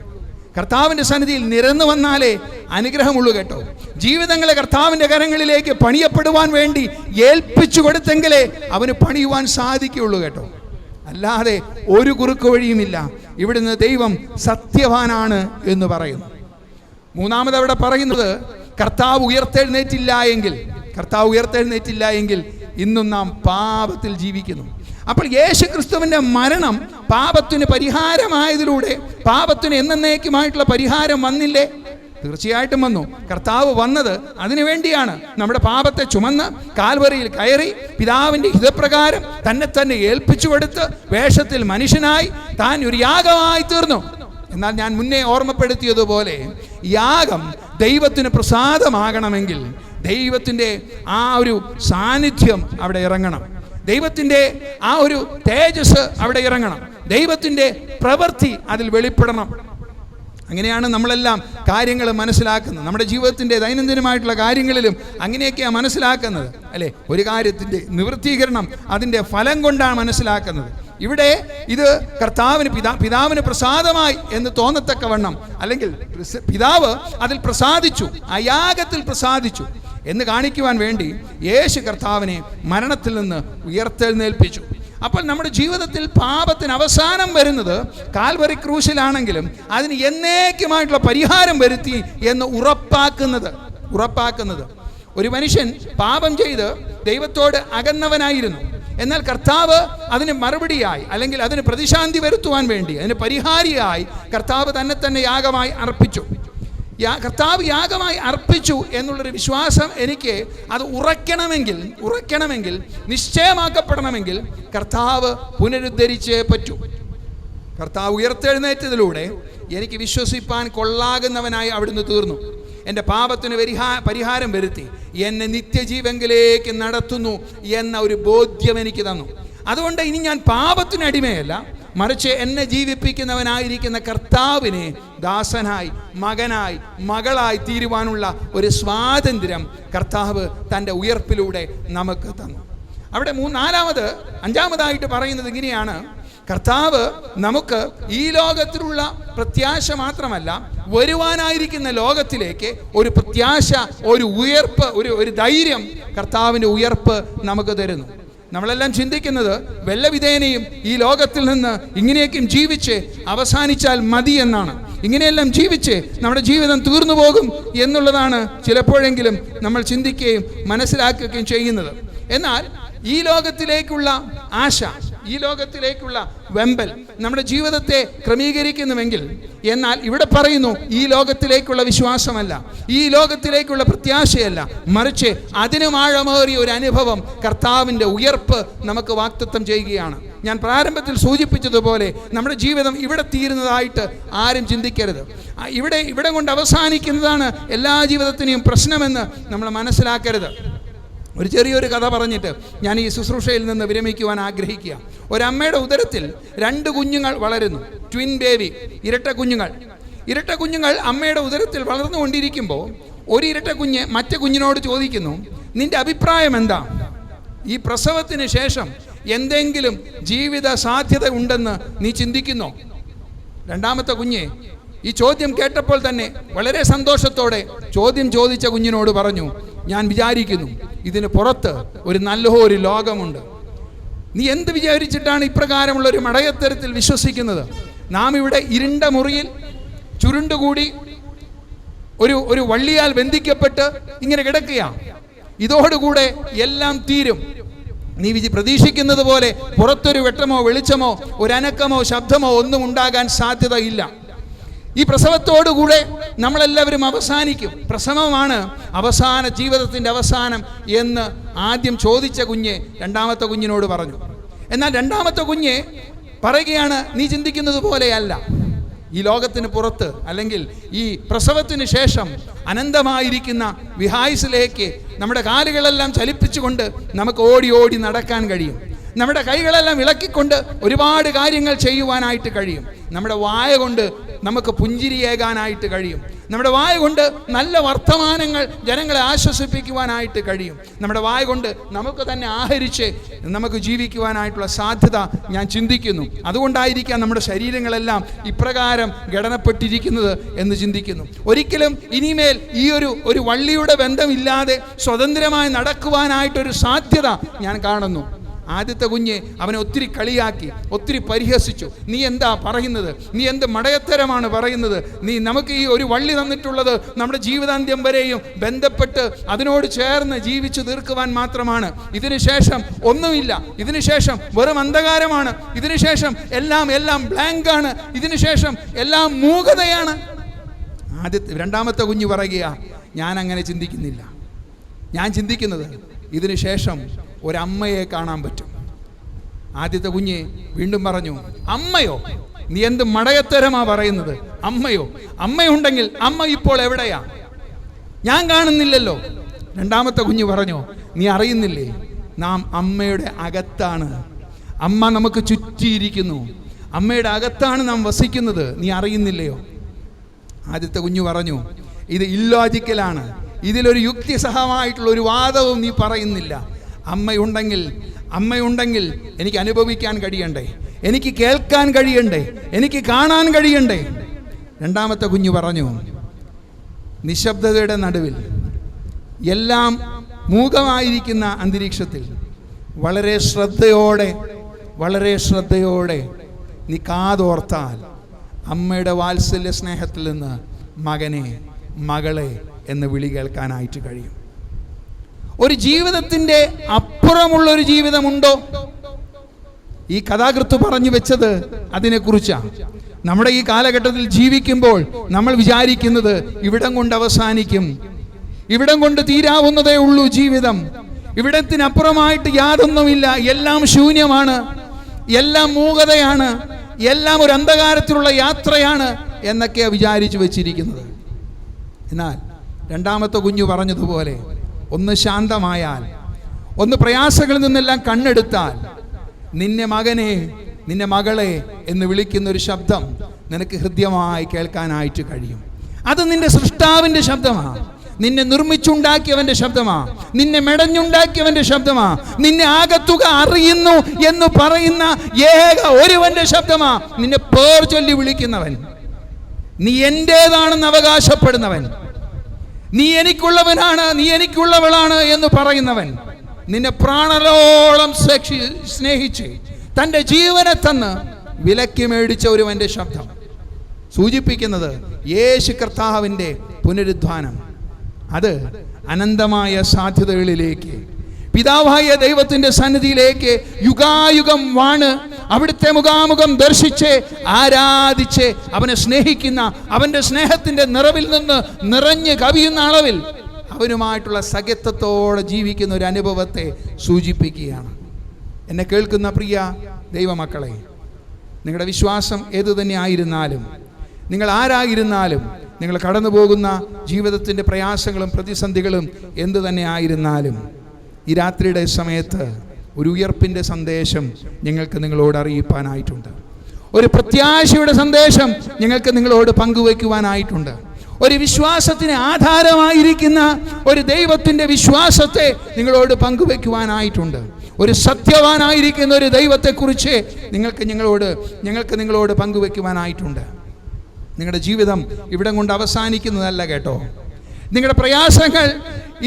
കർത്താവിൻ്റെ സന്നിധിയിൽ നിരന്നു വന്നാലേ അനുഗ്രഹമുള്ളൂ കേട്ടോ. ജീവിതങ്ങളെ കർത്താവിൻ്റെ കരങ്ങളിലേക്ക് പണിയപ്പെടുവാൻ വേണ്ടി ഏൽപ്പിച്ചു കൊടുത്തെങ്കിലേ അവന് പണിയുവാൻ സാധിക്കുകയുള്ളൂ കേട്ടോ. അല്ലാതെ ഒരു കുറുക്ക് വഴിയുമില്ല. ഇവിടുന്ന് ദൈവം സത്യവാനാണ് എന്ന് പറയുന്നു. മൂന്നാമത് അവിടെ പറയുന്നത്, കർത്താവ് ഉയർത്തെഴുന്നേറ്റില്ല എങ്കിൽ ഇന്നും നാം പാപത്തിൽ ജീവിക്കുന്നു. അപ്പോൾ യേശു ക്രിസ്തുവിൻ്റെ മരണം പാപത്തിന് പരിഹാരമായതിലൂടെ പാപത്തിന് എന്നേക്കുമായിട്ടുള്ള പരിഹാരം വന്നില്ലേ? തീർച്ചയായിട്ടും വന്നു. കർത്താവ് വന്നത് അതിനു വേണ്ടിയാണ്. നമ്മുടെ പാപത്തെ ചുമന്ന് കാൽവറിയിൽ കയറി പിതാവിൻ്റെ ഹിതപ്രകാരം തന്നെ ഏൽപ്പിച്ചു കൊടുത്ത് വേഷത്തിൽ മനുഷ്യനായി താൻ ഒരു യാഗമായി തീർന്നു. എന്നാൽ ഞാൻ മുന്നേ ഓർമ്മപ്പെടുത്തിയതുപോലെ യാഗം ദൈവത്തിന് പ്രസാദമാകണമെങ്കിൽ ദൈവത്തിൻ്റെ ആ ഒരു സാന്നിധ്യം അവിടെ ഇറങ്ങണം. ദൈവത്തിൻ്റെ ആ ഒരു തേജസ് അവിടെ ഇറങ്ങണം. ദൈവത്തിൻ്റെ പ്രവൃത്തി അതിൽ വെളിപ്പെടണം. അങ്ങനെയാണ് നമ്മളെല്ലാം കാര്യങ്ങൾ മനസ്സിലാക്കുന്നത്. നമ്മുടെ ജീവിതത്തിൻ്റെ ദൈനംദിനമായിട്ടുള്ള കാര്യങ്ങളിലും അങ്ങനെയൊക്കെയാണ് മനസ്സിലാക്കുന്നത്, അല്ലേ? ഒരു കാര്യത്തിൻ്റെ നിവൃത്തീകരണം അതിൻ്റെ ഫലം കൊണ്ടാണ് മനസ്സിലാക്കുന്നത്. ഇവിടെ ഇത് പിതാവിന് പ്രസാദമായി എന്ന് തോന്നത്തക്കവണ്ണം, അല്ലെങ്കിൽ പിതാവ് അതിൽ പ്രസാദിച്ചു, ആ യാഗത്തിൽ പ്രസാദിച്ചു എന്ന് കാണിക്കുവാൻ വേണ്ടി യേശു കർത്താവിനെ മരണത്തിൽ നിന്ന് ഉയർത്തെഴുന്നേൽപ്പിച്ചു. അപ്പോൾ നമ്മുടെ ജീവിതത്തിൽ പാപത്തിന് അവസാനം വരുന്നത് കാൽവറി ക്രൂശിലാണെങ്കിലും അതിന് എന്നേക്കുമായിട്ടുള്ള പരിഹാരം വരുത്തി എന്ന് ഉറപ്പാക്കുന്നത്. ഒരു മനുഷ്യൻ പാപം ചെയ്ത് ദൈവത്തോട് അകന്നവനായിരുന്നു. എന്നാൽ കർത്താവ് അതിന് മറുപടിയായി, അല്ലെങ്കിൽ അതിന് പ്രതിശാന്തി വരുത്തുവാൻ വേണ്ടി, അതിന് പരിഹാരിയായി കർത്താവ് തന്നെ യാഗമായി അർപ്പിച്ചു. കർത്താവ് യാഗമായി അർപ്പിച്ചു എന്നുള്ളൊരു വിശ്വാസം എനിക്ക് അത് ഉറയ്ക്കണമെങ്കിൽ നിശ്ചയമാക്കപ്പെടണമെങ്കിൽ കർത്താവ് പുനരുദ്ധരിച്ചേ പറ്റൂ. കർത്താവ് ഉയർത്തെഴുന്നേറ്റതിലൂടെ എനിക്ക് വിശ്വസിപ്പാൻ കൊള്ളാകുന്നവനായി അവിടുന്ന് തീർന്നു. എൻ്റെ പാപത്തിന് പരിഹാരം വരുത്തി എന്നെ നിത്യജീവങ്കിലേക്ക് നടത്തുന്നു എന്ന ഒരു ബോധ്യം എനിക്ക് തന്നു. അതുകൊണ്ട് ഇനി ഞാൻ പാപത്തിന് അടിമയല്ല, മറിച്ച് എന്നെ ജീവിപ്പിക്കുന്നവനായിരിക്കുന്ന കർത്താവിനെ ദാസനായി, മകനായി, മകളായി തീരുവാനുള്ള ഒരു സ്വാതന്ത്ര്യം കർത്താവ് തൻ്റെ ഉയർപ്പിലൂടെ നമുക്ക് തന്നു. അവിടെ അഞ്ചാമതായിട്ട് പറയുന്നത് ഇങ്ങനെയാണ്: കർത്താവ് നമുക്ക് ഈ ലോകത്തിലുള്ള പ്രത്യാശ മാത്രമല്ല, വരുവാനായിരിക്കുന്ന ലോകത്തിലേക്ക് ഒരു പ്രത്യാശ, ഒരു ഉയർപ്പ്, ഒരു ധൈര്യം കർത്താവിൻ്റെ ഉയർപ്പ് നമുക്ക് തരുന്നു. നമ്മളെല്ലാം ചിന്തിക്കുന്നത് വല്ലവിധേനയും ഈ ലോകത്തിൽ നിന്ന് ഇങ്ങനെയൊക്കെയും ജീവിച്ച് അവസാനിച്ചാൽ മതി എന്നാണ്. ഇങ്ങനെയെല്ലാം ജീവിച്ച് നമ്മുടെ ജീവിതം തീർന്നു പോകും എന്നുള്ളതാണ് ചിലപ്പോഴെങ്കിലും നമ്മൾ ചിന്തിക്കുകയും മനസ്സിലാക്കുകയും ചെയ്യുന്നത്. എന്നാൽ ഈ ലോകത്തിലേക്കുള്ള ആശ, ഈ ലോകത്തിലേക്കുള്ള വെമ്പൽ നമ്മുടെ ജീവിതത്തെ ക്രമീകരിക്കുന്നുവെങ്കിൽ, എന്നാൽ ഇവിടെ പറയുന്നു ഈ ലോകത്തിലേക്കുള്ള വിശ്വാസമല്ല, ഈ ലോകത്തിലേക്കുള്ള പ്രത്യാശയല്ല, മറിച്ച് അതിനും ആഴമേറിയ ഒരു അനുഭവം, കർത്താവിൻ്റെ ഉയർപ്പ് നമുക്ക് വാഗ്ദത്തം ചെയ്യുകയാണ്. ഞാൻ പ്രാരംഭത്തിൽ സൂചിപ്പിച്ചതുപോലെ നമ്മുടെ ജീവിതം ഇവിടെ തീരുന്നതായിട്ട് ആരും ചിന്തിക്കരുത്. ഇവിടെ കൊണ്ട് അവസാനിക്കുന്നതാണ് എല്ലാ ജീവിതത്തിനെയും പ്രശ്നമെന്ന് നമ്മൾ മനസ്സിലാക്കരുത്. ഒരു ചെറിയൊരു കഥ പറഞ്ഞിട്ട് ഞാൻ ഈ ശുശ്രൂഷയിൽ നിന്ന് വിരമിക്കുവാൻ ആഗ്രഹിക്കുക. ഒരമ്മയുടെ ഉദരത്തിൽ 2 കുഞ്ഞുങ്ങൾ വളരുന്നു, ട്വിൻ ബേബി, ഇരട്ട കുഞ്ഞുങ്ങൾ അമ്മയുടെ ഉദരത്തിൽ വളർന്നുകൊണ്ടിരിക്കുമ്പോൾ ഒരു ഇരട്ട കുഞ്ഞ് മറ്റേ കുഞ്ഞിനോട് ചോദിക്കുന്നു, നിന്റെ അഭിപ്രായം എന്താ? ഈ പ്രസവത്തിന് ശേഷം എന്തെങ്കിലും ജീവിത സാധ്യത ഉണ്ടെന്ന് നീ ചിന്തിക്കുന്നോ? രണ്ടാമത്തെ കുഞ്ഞ് ഈ ചോദ്യം കേട്ടപ്പോൾ തന്നെ വളരെ സന്തോഷത്തോടെ ചോദ്യം ചോദിച്ച കുഞ്ഞിനോട് പറഞ്ഞു, ഞാൻ വിചാരിക്കുന്നു ഇതിന് പുറത്ത് ഒരു നല്ലൊരു ലോകമുണ്ട്. നീ എന്ത് വിചാരിച്ചിട്ടാണ് ഇപ്രകാരമുള്ള ഒരു മടയത്തരത്തിൽ വിശ്വസിക്കുന്നത്? നാം ഇവിടെ ഇരുണ്ട മുറിയിൽ ചുരുണ്ടുകൂടി ഒരു വള്ളിയാൽ ബന്ധിക്കപ്പെട്ട് ഇങ്ങനെ കിടക്കുക. ഇതോടുകൂടെ എല്ലാം തീരും. നീ പ്രതീക്ഷിക്കുന്നത് പോലെ പുറത്തൊരു വെട്ടമോ വെളിച്ചമോ ഒരനക്കമോ ശബ്ദമോ ഒന്നും ഉണ്ടാകാൻ സാധ്യതയില്ല. ഈ പ്രസവത്തോടുകൂടെ നമ്മളെല്ലാവരും അവസാനിക്കും. പ്രസവമാണ് അവസാന ജീവിതത്തിൻ്റെ അവസാനം എന്ന് ആദ്യം ചോദിച്ച കുഞ്ഞ് രണ്ടാമത്തെ കുഞ്ഞിനോട് പറഞ്ഞു. എന്നാൽ രണ്ടാമത്തെ കുഞ്ഞ് പറയുകയാണ്, നീ ചിന്തിക്കുന്നത് പോലെയല്ല. ഈ ലോകത്തിന് പുറത്ത് അല്ലെങ്കിൽ ഈ പ്രസവത്തിന് ശേഷം അനന്തമായിരിക്കുന്ന വിഹായുസിലേക്ക് നമ്മുടെ കാലുകളെല്ലാം ചലിപ്പിച്ചുകൊണ്ട് നമുക്ക് ഓടി ഓടി നടക്കാൻ കഴിയും. നമ്മുടെ കൈകളെല്ലാം ഇളക്കിക്കൊണ്ട് ഒരുപാട് കാര്യങ്ങൾ ചെയ്യുവാനായിട്ട് കഴിയും. നമ്മുടെ വായ കൊണ്ട് നമുക്ക് പുഞ്ചിരിയേകാനായിട്ട് കഴിയും. നമ്മുടെ വായ കൊണ്ട് നല്ല വർത്തമാനങ്ങൾ ജനങ്ങളെ ആശ്വസിപ്പിക്കുവാനായിട്ട് കഴിയും. നമ്മുടെ വായ കൊണ്ട് നമുക്ക് തന്നെ ആഹരിച്ച് നമുക്ക് ജീവിക്കുവാനായിട്ടുള്ള സാധ്യത ഞാൻ ചിന്തിക്കുന്നു. അതുകൊണ്ടായിരിക്കാം നമ്മുടെ ശരീരങ്ങളെല്ലാം ഇപ്രകാരം ഘടനപ്പെട്ടിരിക്കുന്നത് എന്ന് ചിന്തിക്കുന്നു. ഒരിക്കലും ഇനിമേൽ ഈ ഒരു വള്ളിയുടെ ബന്ധമില്ലാതെ സ്വതന്ത്രമായി നടക്കുവാനായിട്ടൊരു സാധ്യത ഞാൻ കാണുന്നു. ആദ്യത്തെ കുഞ്ഞ് അവനെ ഒത്തിരി കളിയാക്കി, ഒത്തിരി പരിഹസിച്ചു. നീ എന്താ പറയുന്നത്? നീ എന്ത് മടയത്തരമാണ് പറയുന്നത്? നമുക്ക് ഈ ഒരു വള്ളി തന്നിട്ടുള്ളത് നമ്മുടെ ജീവിതാന്ത്യം വരെയും ബന്ധപ്പെട്ട് അതിനോട് ചേർന്ന് ജീവിച്ചു തീർക്കുവാൻ മാത്രമാണ്. ഇതിനുശേഷം ഒന്നുമില്ല. ഇതിനുശേഷം വെറും അന്ധകാരമാണ്. ഇതിനുശേഷം എല്ലാം ബ്ലാങ്കാണ്. ഇതിനുശേഷം എല്ലാം മൂകതയാണ്. രണ്ടാമത്തെ കുഞ്ഞ് പറയുക, ഞാൻ അങ്ങനെ ചിന്തിക്കുന്നില്ല. ഞാൻ ചിന്തിക്കുന്നത് ഇതിനുശേഷം ഒരമ്മയെ കാണാൻ പറ്റും. ആദ്യത്തെ കുഞ്ഞ് വീണ്ടും പറഞ്ഞു, അമ്മയോ? നീ എന്ത് മടയത്തരമാ പറയുന്നത്? അമ്മയോ? അമ്മയുണ്ടെങ്കിൽ അമ്മ ഇപ്പോൾ എവിടെയാ? ഞാൻ കാണുന്നില്ലല്ലോ. രണ്ടാമത്തെ കുഞ്ഞ് പറഞ്ഞു, നീ അറിയുന്നില്ലേ, നാം അമ്മയുടെ അകത്താണ്. അമ്മ നമുക്ക് ചുറ്റിയിരിക്കുന്നു. അമ്മയുടെ അകത്താണ് നാം വസിക്കുന്നത്. നീ അറിയുന്നില്ലയോ? ആദ്യത്തെ കുഞ്ഞു പറഞ്ഞു, ഇത് ഇല്ലോജിക്കലാണ്. ഇതിലൊരു യുക്തിസഹമായിട്ടുള്ള ഒരു വാദവും നീ പറയുന്നില്ല. അമ്മയുണ്ടെങ്കിൽ എനിക്ക് അനുഭവിക്കാൻ കഴിയണ്ടേ? എനിക്ക് കേൾക്കാൻ കഴിയണ്ടേ? എനിക്ക് കാണാൻ കഴിയണ്ടേ? രണ്ടാമത്തെ കുഞ്ഞു പറഞ്ഞു, നിശബ്ദതയുടെ നടുവിൽ, എല്ലാം മൂകമായിരിക്കുന്ന അന്തരീക്ഷത്തിൽ വളരെ ശ്രദ്ധയോടെ നീ കാതോർത്താൽ അമ്മയുടെ വാത്സല്യ സ്നേഹത്തിൽ നിന്ന് മകനെ, മകളെ എന്ന് വിളി കേൾക്കാനായിട്ട് കഴിയും. ഒരു ജീവിതത്തിൻ്റെ അപ്പുറമുള്ളൊരു ജീവിതമുണ്ടോ? ഈ കഥാകൃത്ത് പറഞ്ഞു വെച്ചത് അതിനെക്കുറിച്ചാണ്. നമ്മുടെ ഈ കാലഘട്ടത്തിൽ ജീവിക്കുമ്പോൾ നമ്മൾ വിചാരിക്കുന്നത് ഇവിടം കൊണ്ട് അവസാനിക്കും, ഇവിടം കൊണ്ട് തീരാവുന്നതേ ഉള്ളൂ ജീവിതം, ഇവിടത്തിനപ്പുറമായിട്ട് യാതൊന്നുമില്ല, എല്ലാം ശൂന്യമാണ്, എല്ലാം മൂകതയാണ്, എല്ലാം ഒരു അന്ധകാരത്തിലുള്ള യാത്രയാണ് എന്നൊക്കെയാണ് വിചാരിച്ചു വെച്ചിരിക്കുന്നത്. എന്നാൽ രണ്ടാമത്തെ കുഞ്ഞു പറഞ്ഞതുപോലെ ഒന്ന് ശാന്തമായാൽ, ഒന്ന് പ്രയാസങ്ങളിൽ നിന്നെല്ലാം കണ്ണെടുത്താൽ, നിന്നെ മകനെ, നിന്നെ മകളെ എന്ന് വിളിക്കുന്ന ഒരു ശബ്ദം നിനക്ക് ഹൃദ്യമായി കേൾക്കാനായിട്ട് കഴിയും. അത് നിന്റെ സൃഷ്ടാവിൻ്റെ ശബ്ദമാണ്. നിന്നെ നിർമ്മിച്ചുണ്ടാക്കിയവന്റെ ശബ്ദമാണ്. നിന്നെ മെടഞ്ഞുണ്ടാക്കിയവന്റെ ശബ്ദമാണ്. നിന്നെ ആകത്തുക അറിയുന്നു എന്ന് പറയുന്ന ഏക ഒരുവന്റെ ശബ്ദമാണ്. നിന്നെ പേർ ചൊല്ലി വിളിക്കുന്നവൻ, നീ എൻ്റേതാണെന്ന് അവകാശപ്പെടുന്നവൻ, നീ എനിക്കുള്ളവനാണ്, നീ എനിക്കുള്ളവളാണ് എന്ന് പറയുന്നവൻ, നിന്നെ പ്രാണലോളം സ്നേഹിച്ച് തൻ്റെ ജീവനെ തന്ന് വിലക്ക് മേടിച്ച ഒരുവന്റെ ശബ്ദം സൂചിപ്പിക്കുന്നത് യേശു കർത്താവിൻ്റെ പുനരുദ്ധാനം. അത് അനന്തമായ സാധ്യതകളിലേക്ക്, പിതാവായ ദൈവത്തിൻ്റെ സന്നിധിയിലേക്ക് യുഗായുഗം വാണ് അവിടുത്തെ മുഖാമുഖം ദർശിച്ച് ആരാധിച്ച് അവനെ സ്നേഹിക്കുന്ന, അവൻ്റെ സ്നേഹത്തിൻ്റെ നിറവിൽ നിന്ന് നിറഞ്ഞ് കവിയുന്ന അളവിൽ അവനുമായിട്ടുള്ള സഖ്യത്വത്തോടെ ജീവിക്കുന്ന ഒരു അനുഭവത്തെ സൂചിപ്പിക്കുകയാണ്. എന്നെ കേൾക്കുന്ന പ്രിയ ദൈവമക്കളെ, നിങ്ങളുടെ വിശ്വാസം ഏതു തന്നെ ആയിരുന്നാലും, നിങ്ങൾ ആരായിരുന്നാലും, നിങ്ങൾ കടന്നു പോകുന്ന ജീവിതത്തിൻ്റെ പ്രയാസങ്ങളും പ്രതിസന്ധികളും എന്തു തന്നെ ആയിരുന്നാലും, ഈ രാത്രിയുടെ സമയത്ത് ഒരു ഉയർപ്പിൻ്റെ സന്ദേശം ഞങ്ങൾക്ക് നിങ്ങളോട് അറിയിപ്പാനായിട്ടുണ്ട്. ഒരു പ്രത്യാശയുടെ സന്ദേശം ഞങ്ങൾക്ക് നിങ്ങളോട് പങ്കുവയ്ക്കുവാനായിട്ടുണ്ട്. ഒരു വിശ്വാസത്തിന് ആധാരമായിരിക്കുന്ന ഒരു ദൈവത്തിൻ്റെ വിശ്വാസത്തെ നിങ്ങളോട് പങ്കുവയ്ക്കുവാനായിട്ടുണ്ട്. ഒരു സത്യവാനായിരിക്കുന്ന ഒരു ദൈവത്തെക്കുറിച്ച് ഞങ്ങൾക്ക് നിങ്ങളോട് പങ്കുവയ്ക്കുവാനായിട്ടുണ്ട്. നിങ്ങളുടെ ജീവിതം ഇവിടം കൊണ്ട് അവസാനിക്കുന്നതല്ല കേട്ടോ. നിങ്ങളുടെ പ്രയാസങ്ങൾ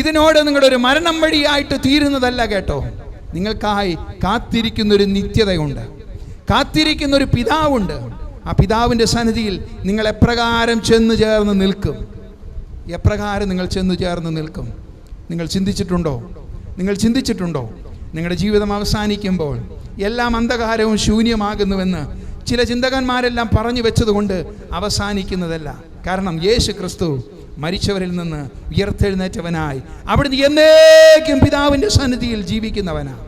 ഇതിനോട് നിങ്ങളുടെ ഒരു മരണം വഴിയായിട്ട് തീരുന്നതല്ല കേട്ടോ. നിങ്ങൾക്കായി കാത്തിരിക്കുന്നൊരു നിത്യതയുണ്ട്, കാത്തിരിക്കുന്നൊരു പിതാവുണ്ട്. ആ പിതാവിൻ്റെ സന്നിധിയിൽ നിങ്ങൾ എപ്രകാരം ചെന്ന് ചേർന്ന് നിൽക്കും? എപ്രകാരം നിങ്ങൾ ചെന്ന് ചേർന്ന് നിൽക്കും? നിങ്ങൾ ചിന്തിച്ചിട്ടുണ്ടോ? നിങ്ങളുടെ ജീവിതം അവസാനിക്കുമ്പോൾ എല്ലാം അന്ധകാരവും ശൂന്യമാകുന്നുവെന്ന് ചില ചിന്തകന്മാരെല്ലാം പറഞ്ഞു വെച്ചതുകൊണ്ട് അവസാനിക്കുന്നതല്ല. കാരണം യേശു ക്രിസ്തു മരിച്ചവരിൽ നിന്ന് ഉയർത്തെഴുന്നേറ്റവനായി അവിടുന്ന് എന്നേക്കും പിതാവിൻ്റെ സന്നിധിയിൽ ജീവിക്കുന്നവനാണ്.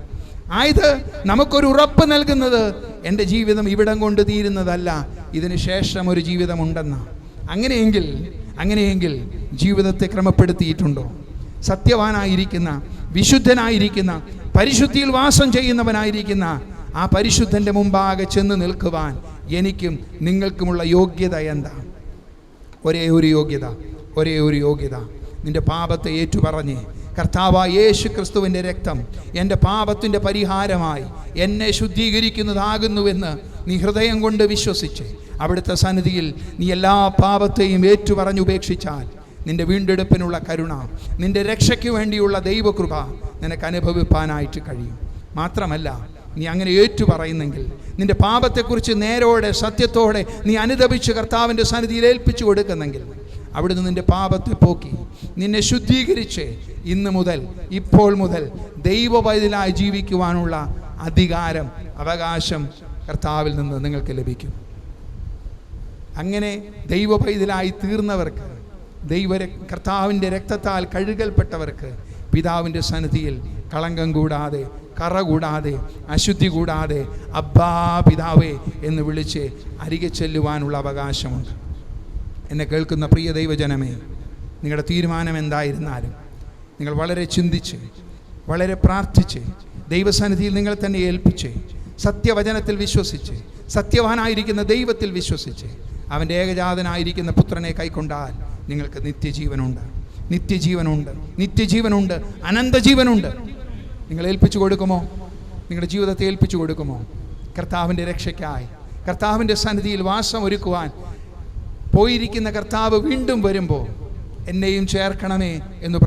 ആയത് നമുക്കൊരു ഉറപ്പ് നൽകുന്നത് എൻ്റെ ജീവിതം ഇവിടം കൊണ്ട് തീരുന്നതല്ല, ഇതിന് ശേഷം ഒരു ജീവിതമുണ്ടെന്ന്. അങ്ങനെയെങ്കിൽ ജീവിതത്തെ ക്രമപ്പെടുത്തിയിട്ടുണ്ടോ? സത്യവാനായിരിക്കുന്ന, വിശുദ്ധനായിരിക്കുന്ന, പരിശുദ്ധിയിൽ വാസം ചെയ്യുന്നവനായിരിക്കുന്ന ആ പരിശുദ്ധൻ്റെ മുമ്പാകെ ചെന്ന് നിൽക്കുവാൻ എനിക്കും നിങ്ങൾക്കുമുള്ള യോഗ്യത എന്താ? ഒരേ ഒരു യോഗ്യത നിന്റെ പാപത്തെ ഏറ്റുപറഞ്ഞ് കർത്താവായ യേശു ക്രിസ്തുവിൻ്റെ രക്തം എൻ്റെ പാപത്തിൻ്റെ പരിഹാരമായി എന്നെ ശുദ്ധീകരിക്കുന്നതാകുന്നുവെന്ന് നീ ഹൃദയം കൊണ്ട് വിശ്വസിച്ച് അവിടുത്തെ സന്നിധിയിൽ നീ എല്ലാ പാപത്തെയും ഏറ്റുപറഞ്ഞുപേക്ഷിച്ചാൽ നിന്റെ വീണ്ടെടുപ്പിനുള്ള കരുണ, നിന്റെ രക്ഷയ്ക്ക് വേണ്ടിയുള്ള ദൈവകൃപ നിനക്ക് അനുഭവിപ്പാനായിട്ട് കഴിയും. മാത്രമല്ല, നീ അങ്ങനെ ഏറ്റുപറയുന്നെങ്കിൽ, നിന്റെ പാപത്തെക്കുറിച്ച് നേരോടെ സത്യത്തോടെ നീ അനുദപിച്ച് കർത്താവിൻ്റെ സന്നിധിയിൽ ഏൽപ്പിച്ചു കൊടുക്കുന്നെങ്കിൽ അവിടുന്ന് നിന്റെ പാപത്തെ പോക്കി നിന്നെ ശുദ്ധീകരിച്ച് ഇപ്പോൾ മുതൽ ദൈവപൈതലായി ജീവിക്കുവാനുള്ള അധികാരം, അവകാശം കർത്താവിൽ നിന്ന് നിങ്ങൾക്ക് ലഭിക്കും. അങ്ങനെ ദൈവപൈതലായി തീർന്നവർക്ക്, കർത്താവിൻ്റെ രക്തത്താൽ കഴുകൽപ്പെട്ടവർക്ക് പിതാവിൻ്റെ സന്നിധിയിൽ കളങ്കം കൂടാതെ, കറ കൂടാതെ, അശുദ്ധി കൂടാതെ അബ്ബാ പിതാവേ എന്ന് വിളിച്ച് അരികെ ചെല്ലുവാനുള്ള അവകാശമുണ്ട്. എന്നെ കേൾക്കുന്ന പ്രിയ ദൈവജനമേ, നിങ്ങളുടെ തീരുമാനം എന്തായിരുന്നാലും നിങ്ങൾ വളരെ ചിന്തിച്ച്, വളരെ പ്രാർത്ഥിച്ച്, ദൈവസന്നിധിയിൽ നിങ്ങൾ തന്നെ ഏൽപ്പിച്ച്, സത്യവചനത്തിൽ വിശ്വസിച്ച്, സത്യവാനായിരിക്കുന്ന ദൈവത്തിൽ വിശ്വസിച്ച് അവൻ്റെ ഏകജാതനായിരിക്കുന്ന പുത്രനെ കൈക്കൊണ്ടാൽ നിങ്ങൾക്ക് നിത്യജീവനുണ്ട്, അനന്തജീവനുണ്ട്. നിങ്ങൾ ഏൽപ്പിച്ചു കൊടുക്കുമോ? നിങ്ങളുടെ ജീവിതത്തെ ഏൽപ്പിച്ചു കൊടുക്കുമോ? കർത്താവിൻ്റെ രക്ഷയ്ക്കായി, കർത്താവിൻ്റെ സന്നിധിയിൽ വാസം ഒരുക്കുവാൻ പോയിരിക്കുന്ന കർത്താവ് വീണ്ടും വരുമ്പോൾ എന്നെയും ചേർക്കണമേ എന്ന്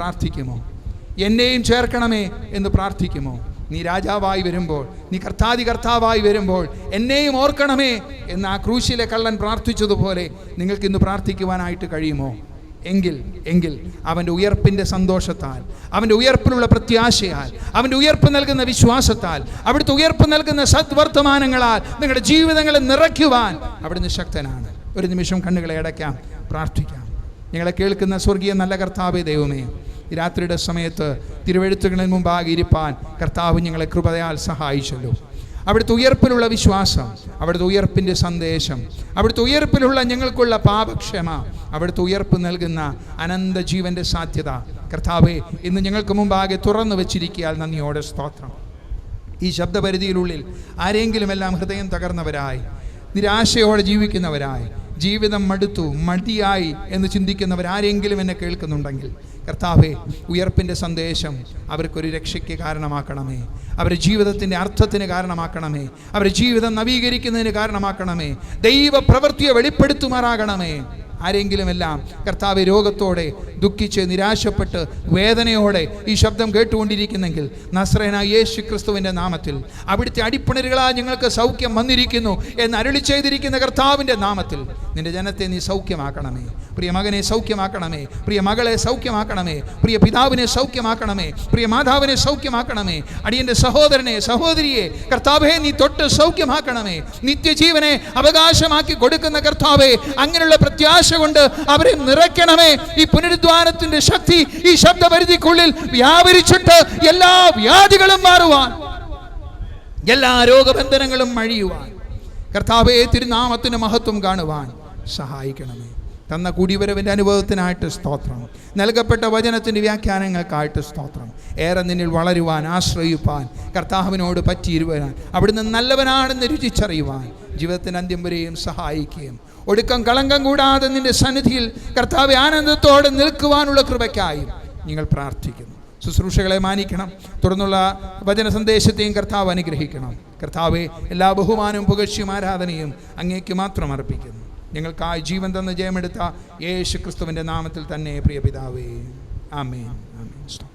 പ്രാർത്ഥിക്കുമോ? നീ രാജാവായി വരുമ്പോൾ, നീ കർത്താവായി വരുമ്പോൾ എന്നെയും ഓർക്കണമേ എന്ന് ആ ക്രൂശിലെ കള്ളൻ പ്രാർത്ഥിച്ചതുപോലെ നിങ്ങൾക്കിന്ന് പ്രാർത്ഥിക്കുവാനായിട്ട് കഴിയുമോ? എങ്കിൽ അവൻ്റെ ഉയർപ്പിൻ്റെ സന്തോഷത്താൽ, അവൻ്റെ ഉയർപ്പിലുള്ള പ്രത്യാശയാൽ, അവൻ്റെ ഉയർപ്പ് നൽകുന്ന വിശ്വാസത്താൽ, അവിടുത്തെ ഉയർപ്പ് നൽകുന്ന സദ്വർത്തമാനങ്ങളാൽ നിങ്ങളുടെ ജീവിതങ്ങളെ നിറയ്ക്കുവാൻ അവിടുന്ന് ശക്തനാണ്. ഒരു നിമിഷം കണ്ണുകളെ അടയ്ക്കാം, പ്രാർത്ഥിക്കാം. ഞങ്ങളെ കേൾക്കുന്ന സ്വർഗീയ നല്ല കർത്താവേ ദൈവമേ, ഈ രാത്രിയുടെ സമയത്ത് തിരുവെഴുത്തുകളിൽ മുമ്പാകെ ഇരിപ്പാൻ കർത്താവ് ഞങ്ങളെ കൃപയാൽ സഹായിച്ചല്ലോ. അവിടുത്തെ ഉയർപ്പിലുള്ള വിശ്വാസം, അവിടുത്തെ ഉയർപ്പിൻ്റെ സന്ദേശം, അവിടുത്തെ ഉയർപ്പിലുള്ള ഞങ്ങൾക്കുള്ള പാപക്ഷമ, അവിടുത്തെ ഉയർപ്പ് നൽകുന്ന അനന്ത ജീവൻ്റെ സാധ്യത കർത്താവേ ഇന്ന് ഞങ്ങൾക്ക് മുമ്പാകെ തുറന്നു വെച്ചിരിക്കാൻ നന്ദിയോടെ സ്തോത്രം. ഈ ശബ്ദപരിധിയിലുള്ളിൽ ആരെങ്കിലും എല്ലാം ഹൃദയം തകർന്നവരായി, നിരാശയോടെ ജീവിക്കുന്നവരായി, ജീവിതം മടിയായി എന്ന് ചിന്തിക്കുന്നവരാരെങ്കിലും എന്നെ കേൾക്കുന്നുണ്ടെങ്കിൽ കർത്താവേ, ഉയർപ്പിൻ്റെ സന്ദേശം അവർക്കൊരു രക്ഷയ്ക്ക് കാരണമാക്കണമേ, അവരുടെ ജീവിതത്തിൻ്റെ അർത്ഥത്തിന് കാരണമാക്കണമേ, അവരുടെ ജീവിതം നവീകരിക്കുന്നതിന് കാരണമാക്കണമേ, ദൈവ പ്രവൃത്തിയെ വെളിപ്പെടുത്തുമാറാകണമേ. ആരെങ്കിലുമെല്ലാം കർത്താവ് രോഗത്തോടെ ദുഃഖിച്ച് നിരാശപ്പെട്ട് വേദനയോടെ ഈ ശബ്ദം കേട്ടുകൊണ്ടിരിക്കുന്നെങ്കിൽ നസ്രയനായ യേശു ക്രിസ്തുവിൻ്റെ നാമത്തിൽ അവിടുത്തെ അടിപ്പിണരുകളാൽ ഞങ്ങൾക്ക് സൗഖ്യം വന്നിരിക്കുന്നു എന്ന് അരുളി ചെയ്തിരിക്കുന്ന കർത്താവിൻ്റെ നാമത്തിൽ നിന്റെ ജനത്തെ നീ സൗഖ്യമാക്കണമേ. പ്രിയ മകനെ സൗഖ്യമാക്കണമേ, പ്രിയ മകളെ സൗഖ്യമാക്കണമേ, പ്രിയ പിതാവിനെ സൗഖ്യമാക്കണമേ, പ്രിയ മാതാവിനെ സൗഖ്യമാക്കണമേ, അടിയൻ്റെ സഹോദരനെ സഹോദരിയെ കർത്താവേ നീ തൊട്ട് സൗഖ്യമാക്കണമേ. നിത്യജീവനെ അവകാശമാക്കി കൊടുക്കുന്ന കർത്താവേ, അങ്ങനെയുള്ള പ്രത്യാശ കൊണ്ട് അവരെ നിറയ്ക്കണമേ. ഈ പുനരുദ്ധാനത്തിന്റെ ശക്തി ഈ ശബ്ദപരിധിക്കുള്ളിൽ വ്യാപരിച്ചിട്ട് എല്ലാ വ്യാധികളും മാറുവാൻ, എല്ലാ രോഗബന്ധനങ്ങളും അഴിയുവാൻ കർത്താവേ തിരുനാമത്തിന് മഹത്വം കാണുവാൻ സഹായിക്കണമേ. തന്ന കൂടിവരവിൻ്റെ അനുഭവത്തിനായിട്ട് സ്തോത്രം, നൽകപ്പെട്ട വചനത്തിൻ്റെ വ്യാഖ്യാനങ്ങൾക്കായിട്ട് സ്തോത്രം. ഏറെ നിന്നിൽ വളരുവാൻ, ആശ്രയിപ്പാൻ, കർത്താവിനോട് പറ്റിയിരുവാൻ, അവിടുന്ന് നല്ലവനാണെന്ന് രുചിച്ചറിയുവാൻ ജീവിതത്തിന് അന്ത്യം വരെയും സഹായിക്കുകയും ഒടുക്കം കളങ്കം കൂടാതെ നിന്റെ സന്നിധിയിൽ കർത്താവെ ആനന്ദത്തോടെ നിൽക്കുവാനുള്ള കൃപയ്ക്കായും നിങ്ങൾ പ്രാർത്ഥിക്കുന്നു. ശുശ്രൂഷകളെ മാനിക്കണം, തുടർന്നുള്ള വചന സന്ദേശത്തെയും കർത്താവ് അനുഗ്രഹിക്കണം. കർത്താവെ എല്ലാ ബഹുമാനവും പുകഴ്ചയും ആരാധനയും അങ്ങേക്ക് മാത്രം അർപ്പിക്കുന്നു. ഞങ്ങൾക്കായി ജീവൻ തന്ന് ജയമെടുത്ത യേശു ക്രിസ്തുവിൻ്റെ നാമത്തിൽ തന്നെ പ്രിയ പിതാവേ, ആമേൻ. ആമേൻ.